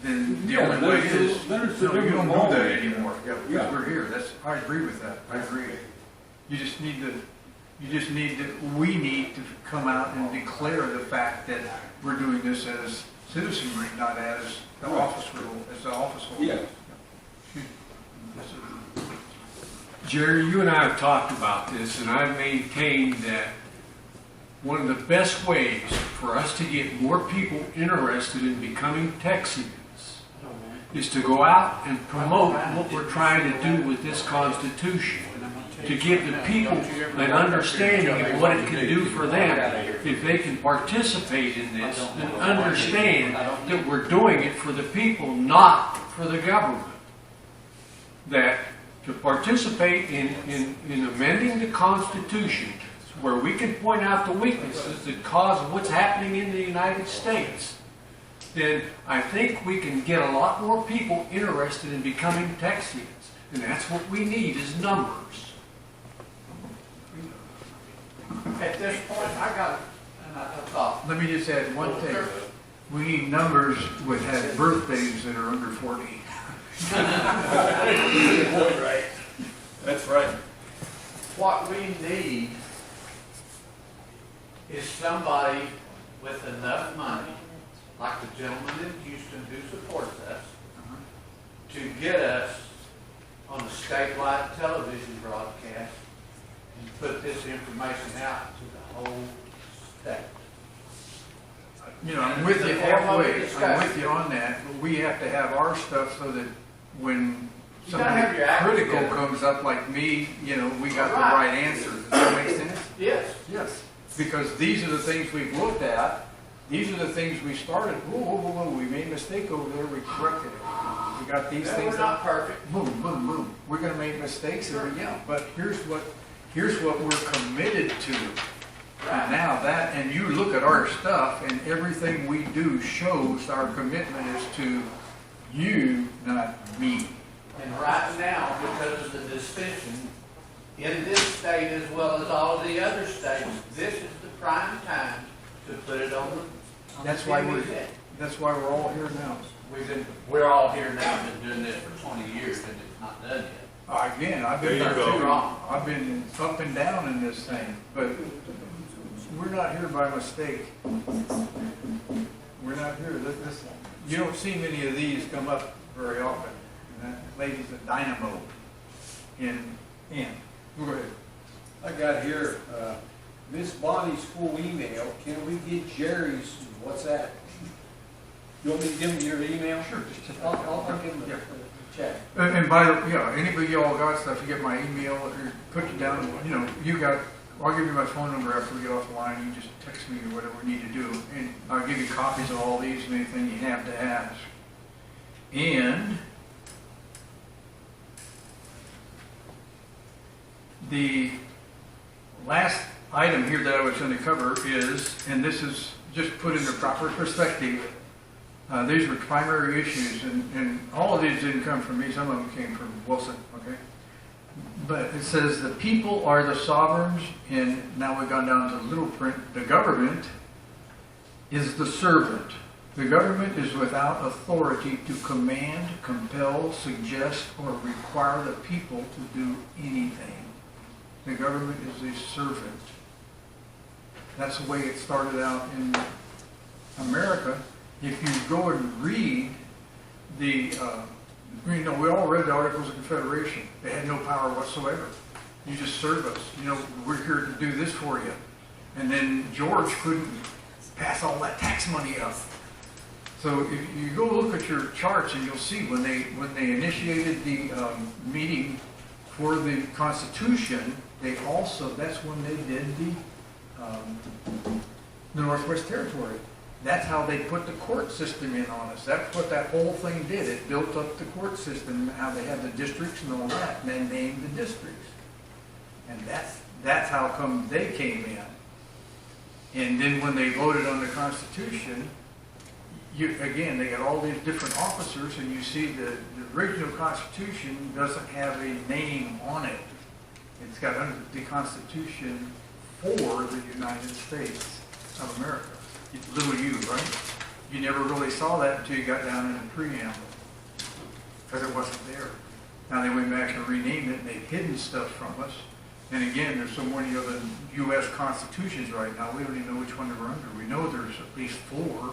then the Yeah, only way then is it's a you different don't do ballgame. that anymore. Yeah, because Yeah. we're here. I agree with that. I agree. We need to come out and declare the fact that we're doing this as citizenry, not as the Right. office rule, as the office holder. Yes. Jerry, you and I have talked about this, and I've maintained that one of the best ways for us to get more people interested in becoming Texians is to go out and promote what we're trying to do with this Constitution, to give the people an understanding of what it can do for them if they can participate in this and understand that we're doing it for the people, not for the government. That to participate in amending the Constitution where we can point out the weaknesses that cause what's happening in the United States, then I think we can get a lot more people interested in becoming Texians. And that's what we need is numbers. At this point, I got a thought. Let me just add one thing. We need numbers with had birthdays that are under 40. Right. That's right. What we need is somebody with enough money, like the gentleman in Houston who supports us, to get us on a statewide television broadcast and put this information out to the whole state. I'm with you halfway. I'm with you on that, but we have to have our stuff so that when You gotta something have your act critical together. comes up like me, we got the Right. right answer. Does that make sense? Yes. Yes. Because these are the things we've looked at. These are the things we started. Whoa. We made a mistake over there. We corrected it. We got these That things. we're not perfect. Boom, boom, boom. We're going to make mistakes, but here's what we're committed to. And now and you look at our stuff, and everything we do shows our commitment is to you, not me. And right now, because of the dissension in this state as well as all of the other states, this is the prime time to put it on the That's why TV we're set. That's why we're all here now. We're all here now, been doing this for 20 years, and it's not done yet. Again, I've been there too. I've been up and down in this thing, but we're not here by mistake. We're not here. You don't see many of these come up very often. And that lady's a dynamo in. Go ahead. I got here, Miss Bonnie's full email. Can we get Jerry's? What's that? You want me to give him your email? Sure. I'll give him Yeah. a check. And by the anybody y'all got stuff, you get my email or put it down. I'll give you my phone number after we get off the line. You just text me or whatever we need to do, and I'll give you copies of all these and anything you have to ask. And the last item here that I was going to cover is, and this is just put into proper perspective. These were primary issues, and all of these didn't come from me. Some of them came from Wilson, okay? But it says the people are the sovereigns, and now we've gone down to little print. The government is the servant. The government is without authority to command, compel, suggest, or require the people to do anything. The government is a servant. That's the way it started out in America. If you go and read we all read the Articles of Confederation. They had no power whatsoever. You just serve us. We're here to do this for you. And then George couldn't pass all that tax money up. So if you go look at your charts, and you'll see when they initiated the meeting for the Constitution, that's when they did the Northwest Territory. That's how they put the court system in on us. That's what that whole thing did. It built up the court system, how they had the districts and all that, and then named the districts. And that's how come they came in. And then when they voted on the Constitution, they got all these different officers, and you see the original Constitution doesn't have a name on it. It's got under the Constitution for the United States of America. Little U, right? You never really saw that until you got down in the preamble, because it wasn't there. Now they went back and renamed it, and they've hidden stuff from us. And again, there's so many of the U.S. constitutions right now, we don't even know which one they're under. We know there's at least 4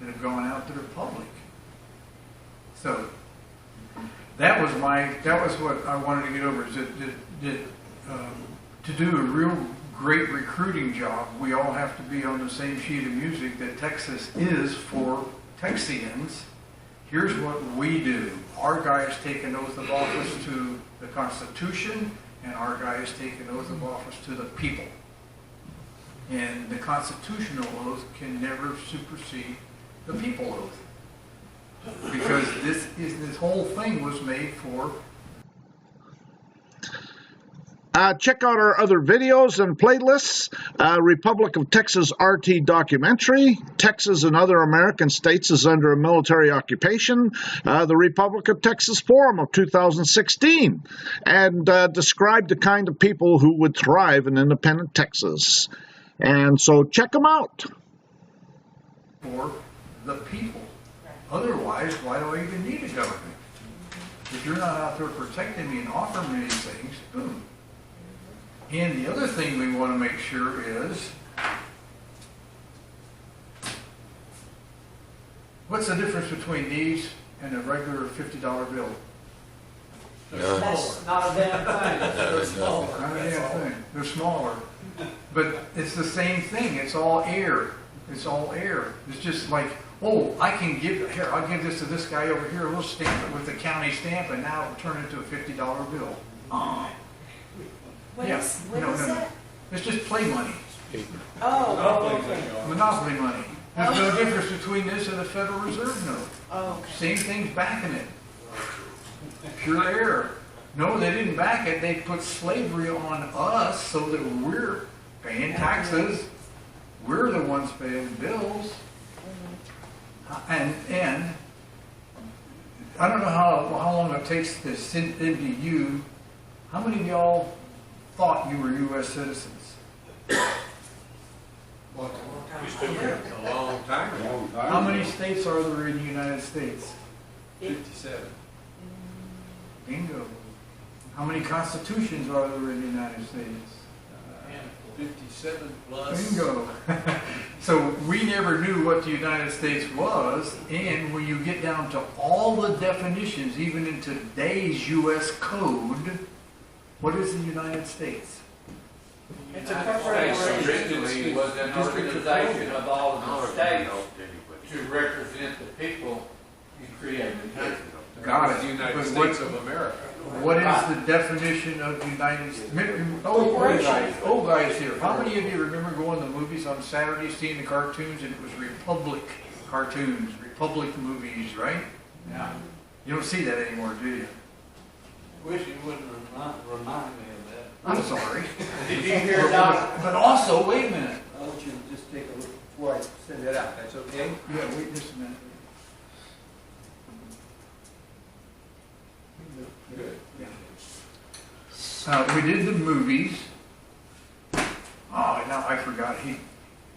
that have gone out that are public. So that was what I wanted to get over, is that to do a real great recruiting job, we all have to be on the same sheet of music that Texas is for Texians. Here's what we do. Our guys take an oath of office to the Constitution, and our guys take an oath of office to the people. And the constitutional oath can never supersede the people oath. Because this whole thing was made for. Check out our other videos and playlists. Republic of Texas RT documentary. Texas and other American states is under a military occupation. The Republic of Texas Forum of 2016. And describe the kind of people who would thrive in independent Texas. And so check them out. For the people. Otherwise, why do I even need a government? If you're not out there protecting me and offering me these things, boom. And the other thing we want to make sure is, what's the difference between these and a regular $50 bill? That's not a damn thing. They're smaller. Not a damn thing. They're smaller. But it's the same thing. It's all air. It's all air. It's just like, oh, I'll give this to this guy over here. We'll stamp it with the county stamp, and now it'll turn into a $50 bill. What is that? It's just play money. Oh, okay. Monopoly money. There's no difference between this and the Federal Reserve note. Oh, okay. Same thing's backing it. Pure air. No, they didn't back it. They put slavery on us so that we're paying taxes. We're the ones paying bills. And I don't know how long it takes to send into you. How many of y'all thought you were U.S. citizens? A long time ago. How many states are there in the United States? 57. Bingo. How many constitutions are there in the United States? 57 plus. Bingo. So we never knew what the United States was, and when you get down to all the definitions, even in today's U.S. code, what is the United States? It's a United corporation. States originally was an organization of all of the states to represent the people you created. Got The it. United But States of America. what is the definition of United States? Old guys here. How many of you remember going to the movies on Saturday, seeing the cartoons, and it was Republic cartoons, Republic movies, right? Yeah. You don't see that anymore, do you? Wish you wouldn't remind me of that. I'm sorry. Did you hear about? But also, wait a minute. I'll let you just take a look before I send that out, that's okay? Yeah, wait just a minute. Good. We did the movies. Oh, now I forgot.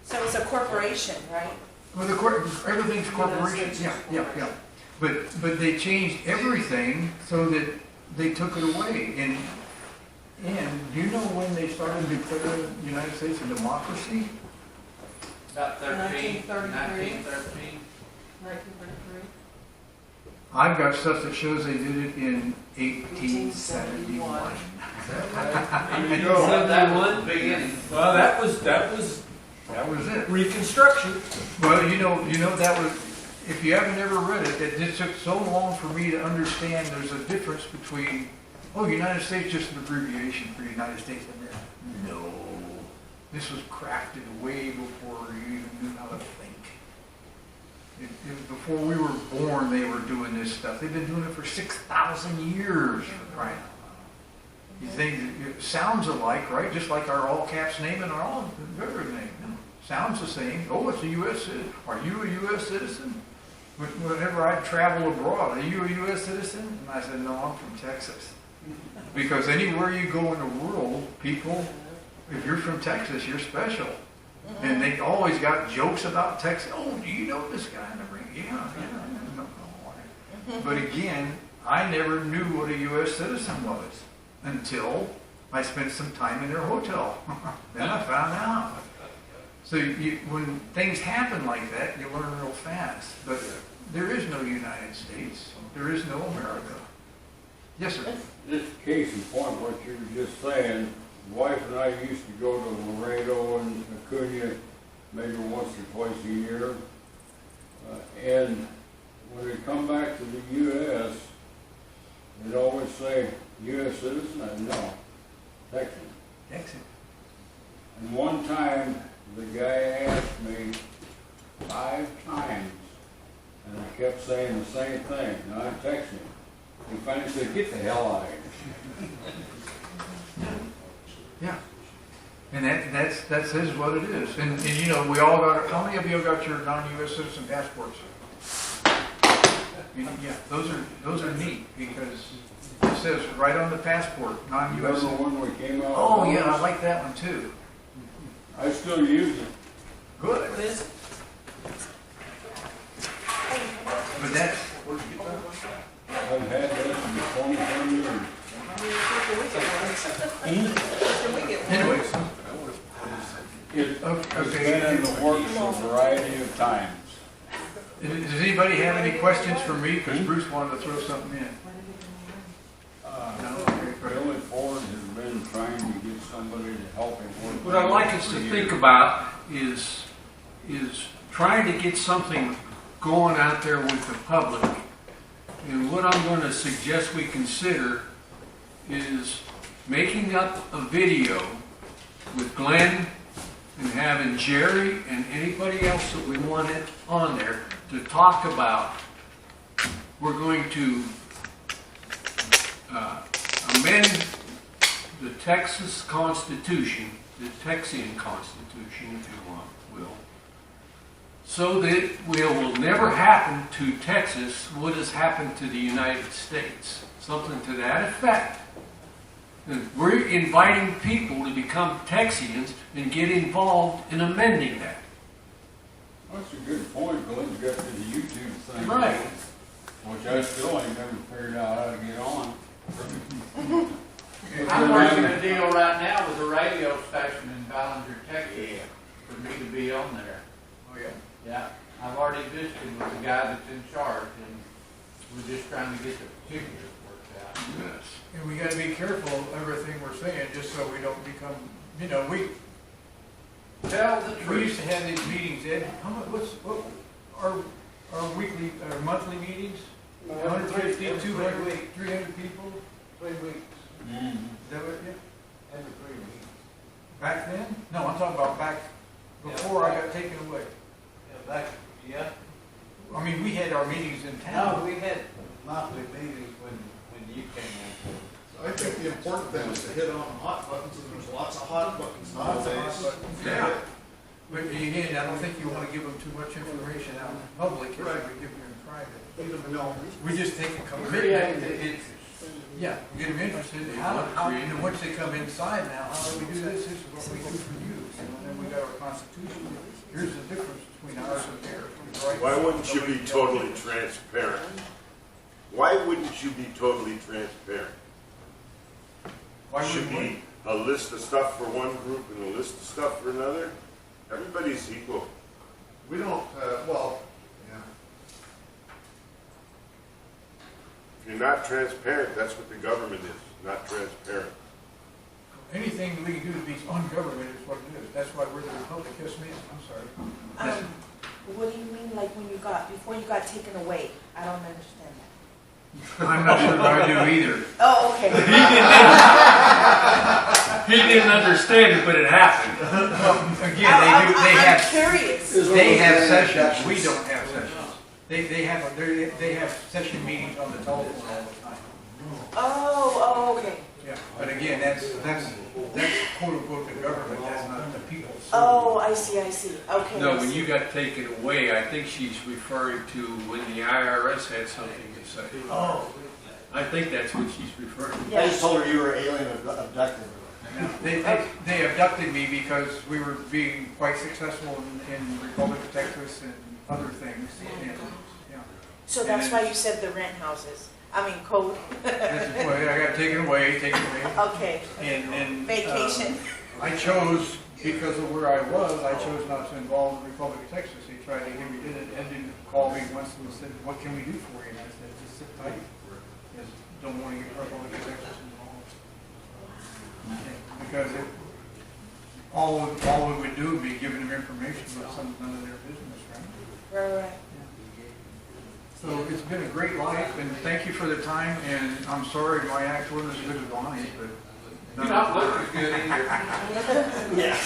So it's a corporation, right? Well, everything's corporation. Yeah. But they changed everything so that they took it away. And do you know when they started declaring the United States a democracy? About 13, 1933. 1913. 1933. I've got stuff that shows they did it in 1871. There you go. So that was the beginning. Well, that was That was it. Reconstruction. Well, you know that was. If you haven't ever read it, it just took so long for me to understand. There's a difference between United States just an abbreviation for United States of America. No, this was crafted way before you even knew how to think. Before we were born, they were doing this stuff. They've been doing it for 6,000 years. For crying out loud. You think it sounds alike, right? Just like our all caps name and our all name. No. Sounds the same. Oh, it's a U.S. citizen. Are you a U.S. citizen? Whenever I travel abroad, are you a U.S. citizen? And I said, no, I'm from Texas. Because anywhere you go in the world, people, if you're from Texas, you're special. And they always got jokes about Texas. Oh, do you know this guy in the ring? Yeah. No. But again, I never knew what a U.S. citizen was until I spent some time in their hotel. Then I found out. So when things happen like that, you learn real fast. But there is no United States. There is no America. Yes, sir. Just case in point, what you were just saying, wife and I used to go to Laredo and Acuna maybe once or twice a year. And when they come back to the U.S., they'd always say, U.S. citizen? I said, no, Texan. Texan. And one time, the guy asked me 5 times, and I kept saying the same thing. No, I'm Texan. He finally said, get the hell out of here. Yeah. And that says what it is. And you know, we all got, how many of you got your non-U.S. citizen passports? Yeah, those are neat because it says right on the passport, non-U.S. Remember when we came out? Oh, yeah, I like that one too. I still use it. Good. But that's, I've had that for 20 years. anyways. It's Okay. been in the works a variety of times. Does anybody have any questions for me? Because Bruce wanted to throw something in. No? Okay, great. Billy Ford has been trying to get somebody to help him work. What I'd like us to think about is trying to get something going out there with the public. And what I'm going to suggest we consider is making up a video with Glenn and having Jerry and anybody else that we want it on there to talk about. We're going to amend the Texas Constitution, the Texian Constitution, if you will, so that it will never happen to Texas what has happened to the United States. Something to that effect. And we're inviting people to become Texians and get involved in amending that. That's a good point. Glenn's got to the YouTube thing. Right. Which I still ain't never figured out how to get on. I'm working a deal right now with a radio station in Ballinger, Texas, for me to be on there. Oh, yeah. Yeah, I've already visited with the guy that's in charge, and we're just trying to get the particulars worked out. Yes. And we gotta be careful of everything we're saying, just so we don't become, Tell the we used truth. to have these meetings, Ed, what, our weekly, our monthly meetings? 150, 200, 300 people? 3 weeks, Is that what, yeah? every 3 weeks. Back then? No, I'm talking about back before I got taken away. Yeah. I mean, we had our meetings in town. No, we had monthly meetings when you came in. I think the important thing is to hit on hot buttons, and there's lots of hot buttons nowadays. Yeah. But again, I don't think you want to give them too much information out in public if Right. we give them in private. Even though, We just take a Create commitment. the interest. Yeah, get them interested. Once they come inside now, how do we do this? This is what we do for you. And then we got our constitution. Here's the difference between ours and theirs. Why wouldn't you be totally transparent? Why wouldn't you be totally transparent? Why Should would we? be a list of stuff for one group and a list of stuff for another. Everybody's equal. we don't, well, yeah. If you're not transparent, that's what the government is, not transparent. Anything we can do to be ungovernment is what it is. That's why we're the republic. Yes, ma'am. I'm sorry. What do you mean, like before you got taken away? I don't understand that. I'm not sure I do either. Oh, okay. He didn't understand it, but it happened. Again, they I'm have, curious. they have sessions. We don't have sessions. They have session meetings on the telephone all the time. Oh, okay. Yeah, but again, that's quote unquote the government, that's not the people. Oh, I see. Okay. No, I when see. you got taken away, I think she's referring to when the IRS had something to say. Oh. I think that's what she's referring to. Yeah. told her you were alien abducted. They abducted me because we were being quite successful in Republic of Texas and other things. And, yeah. So that's why you said the rent houses. I mean, code. That's why I got taken away. Okay. And Vacation. I chose, because of where I was, I chose not to involve the Republic of Texas. He tried to get me in it. Ed didn't call me once and said, "What can we do for you?" And I said, "Just sit tight. Just don't want to get Republic of Texas involved." Because all we would do would be giving them information about something none of their business, right? Right. So it's been a great life, and thank you for the time. And I'm sorry my act wasn't as good as Bonnie's, but You're not looking good either. Yeah.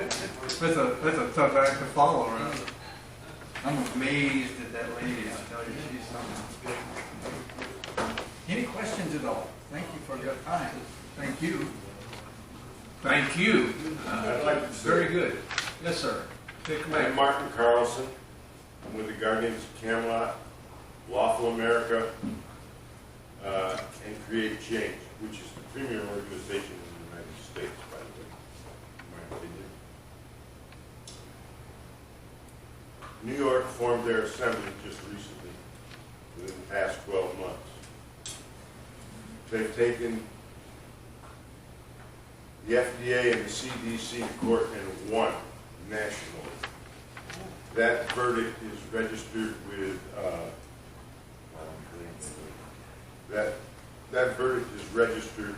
that's a tough act to follow. Right? I'm amazed at that lady. I tell you, she's something. Any questions at all? Thank you for your time. Thank you. Thank you. I'd like to say, Very good. Yes, sir. Take I'm command. Martin Carlson. I'm with the Guardians of Camelot, Lawful America, and Create Change, which is the premier organization in the United States, by the way, in my opinion. New York formed their assembly just recently, within the past 12 months. They've taken the FDA and the CDC to court and won nationally. That verdict is registered with, that verdict is registered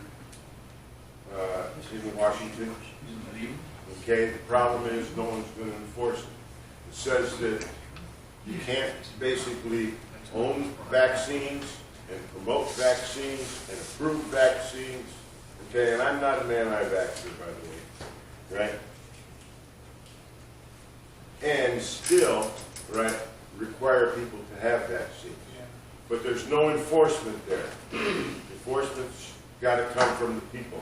in Washington. Okay, the problem is no one's going to enforce it. It says that you can't basically own vaccines and promote vaccines and approve vaccines. Okay, and I'm not an anti-vaxxer, by the way, right? And still, right, require people to have vaccines. But there's no enforcement there. Enforcement's got to come from the people.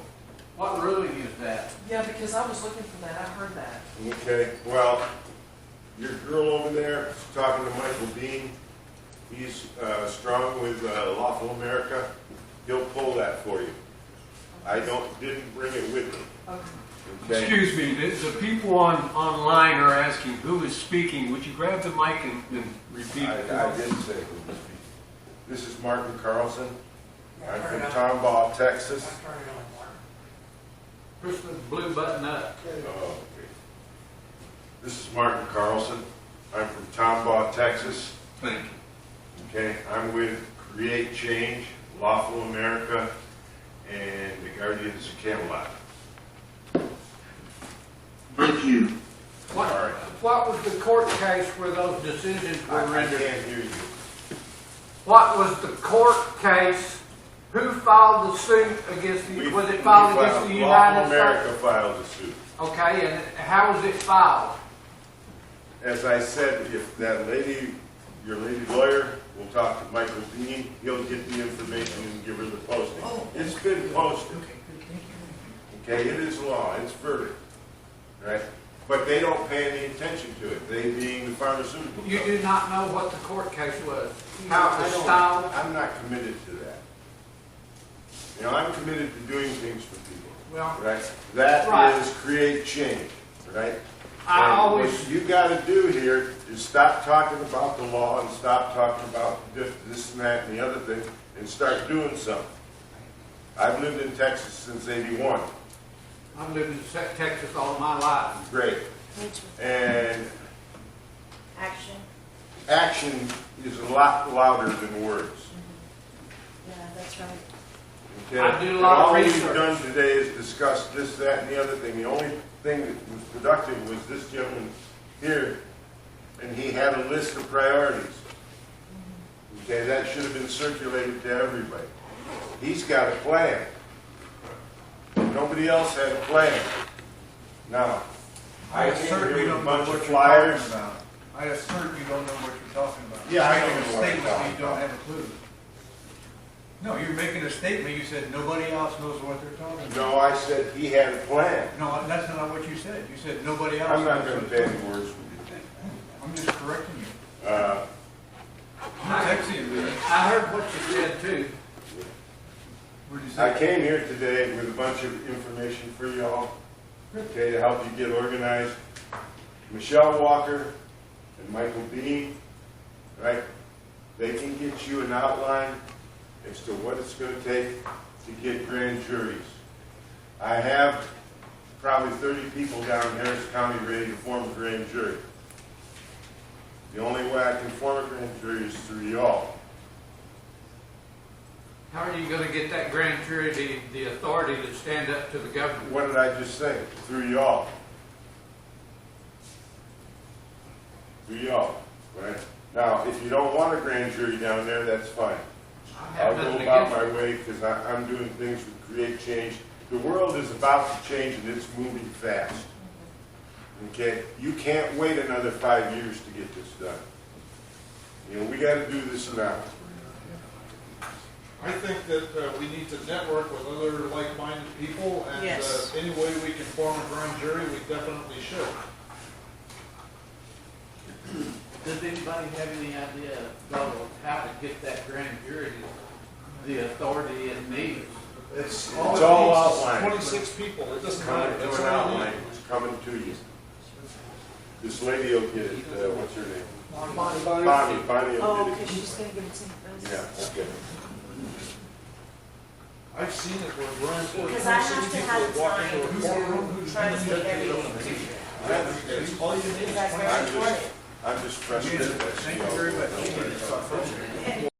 What ruling is that? Yeah, because I was looking for that. I heard that. Okay, well, your girl over there is talking to Michael Dean. He's strong with Lawful America. He'll pull that for you. I didn't bring it with me. Okay? Excuse me, the people online are asking who is speaking. Would you grab the mic and repeat? I didn't say who was speaking. This is Martin Carlson. I'm from Tomball, Texas. Push the blue button up. Oh, okay. This is Martin Carlson. I'm from Tomball, Texas. Thank you. Okay, I'm with Create Change, Lawful America, and the Guardians of Camelot. Thank you. What was the court case where those decisions were I rendered? can't hear you. What was the court case? Who filed the suit against the, was it filed against the United Lawful America States? filed a suit. Okay, and how was it filed? As I said, if that lady, your lady lawyer, will talk to Michael Dean, he'll get the information and give her the posting. It's been posted. Okay, it is law, it's verdict, right? But they don't pay any attention to it, they being the pharmaceutical You company. do not know what the court case was? How it was styled? I'm not committed to that. You know, I'm committed to doing things for people, Well, right? That Right. is create change, right? I And always, what you gotta do here is stop talking about the law and stop talking about this and that and the other thing and start doing something. I've lived in Texas since '81. I've lived in Texas all my life. Great. Me too. And Action. action is a lot louder than words. Yeah, that's right. Okay? I do a lot of And all research. we've done today is discuss this, that, and the other thing. The only thing that was productive was this gentleman here, and he had a list of priorities. Okay, that should have been circulated to everybody. He's got a plan. Nobody else had a plan. Now, I I assert came you here with a don't know bunch what of you're flyers. talking about. I assert you don't know what you're talking about. Yeah, I You're don't making know a what I'm statement talking you don't about. have a clue. No, you're making a statement, you said nobody else knows what they're talking about. No, I said he had a plan. No, that's not what you said. You said nobody else I'm knows not what going to they're bend talking words with you. about. I'm just correcting you. Uh, I'm texting you. I heard what you said too. What did you I say? came here today with a bunch of information for y'all, okay, to help you get organized. Michelle Walker and Michael Dean, right? They can get you an outline as to what it's going to take to get grand juries. I have probably 30 people down in Harris County ready to form a grand jury. The only way I can form a grand jury is through y'all. How are you gonna get that grand jury the authority to stand up to the government? What did I just say? Through y'all. Through y'all, right? Now, if you don't want a grand jury down there, that's fine. I have I'll go nothing about against my way because I'm doing things to create change. The world is about to change and it's moving fast. Okay? You can't wait another 5 years to get this done. You know, we got to do this now. I think that we need to network with other like-minded people, and Yes. any way we can form a grand jury, we definitely should. Does anybody have any idea about how to get that grand jury the authority it needs? It's all it needs is outlined. 26 people, it doesn't matter, Coming that's to an all we outline. need. It's coming to you. This lady will get it. What's her name? Bonnie. Bonnie will Oh, get because it. she's gonna give it to us. Yeah, okay. I've seen it where Brian Ford, Because I 26 have to people have would walk into a time courtroom, to who's try going to to get judge everything. That's all you need You is guys 26 very important. I'm just frustrated. Thank you very much.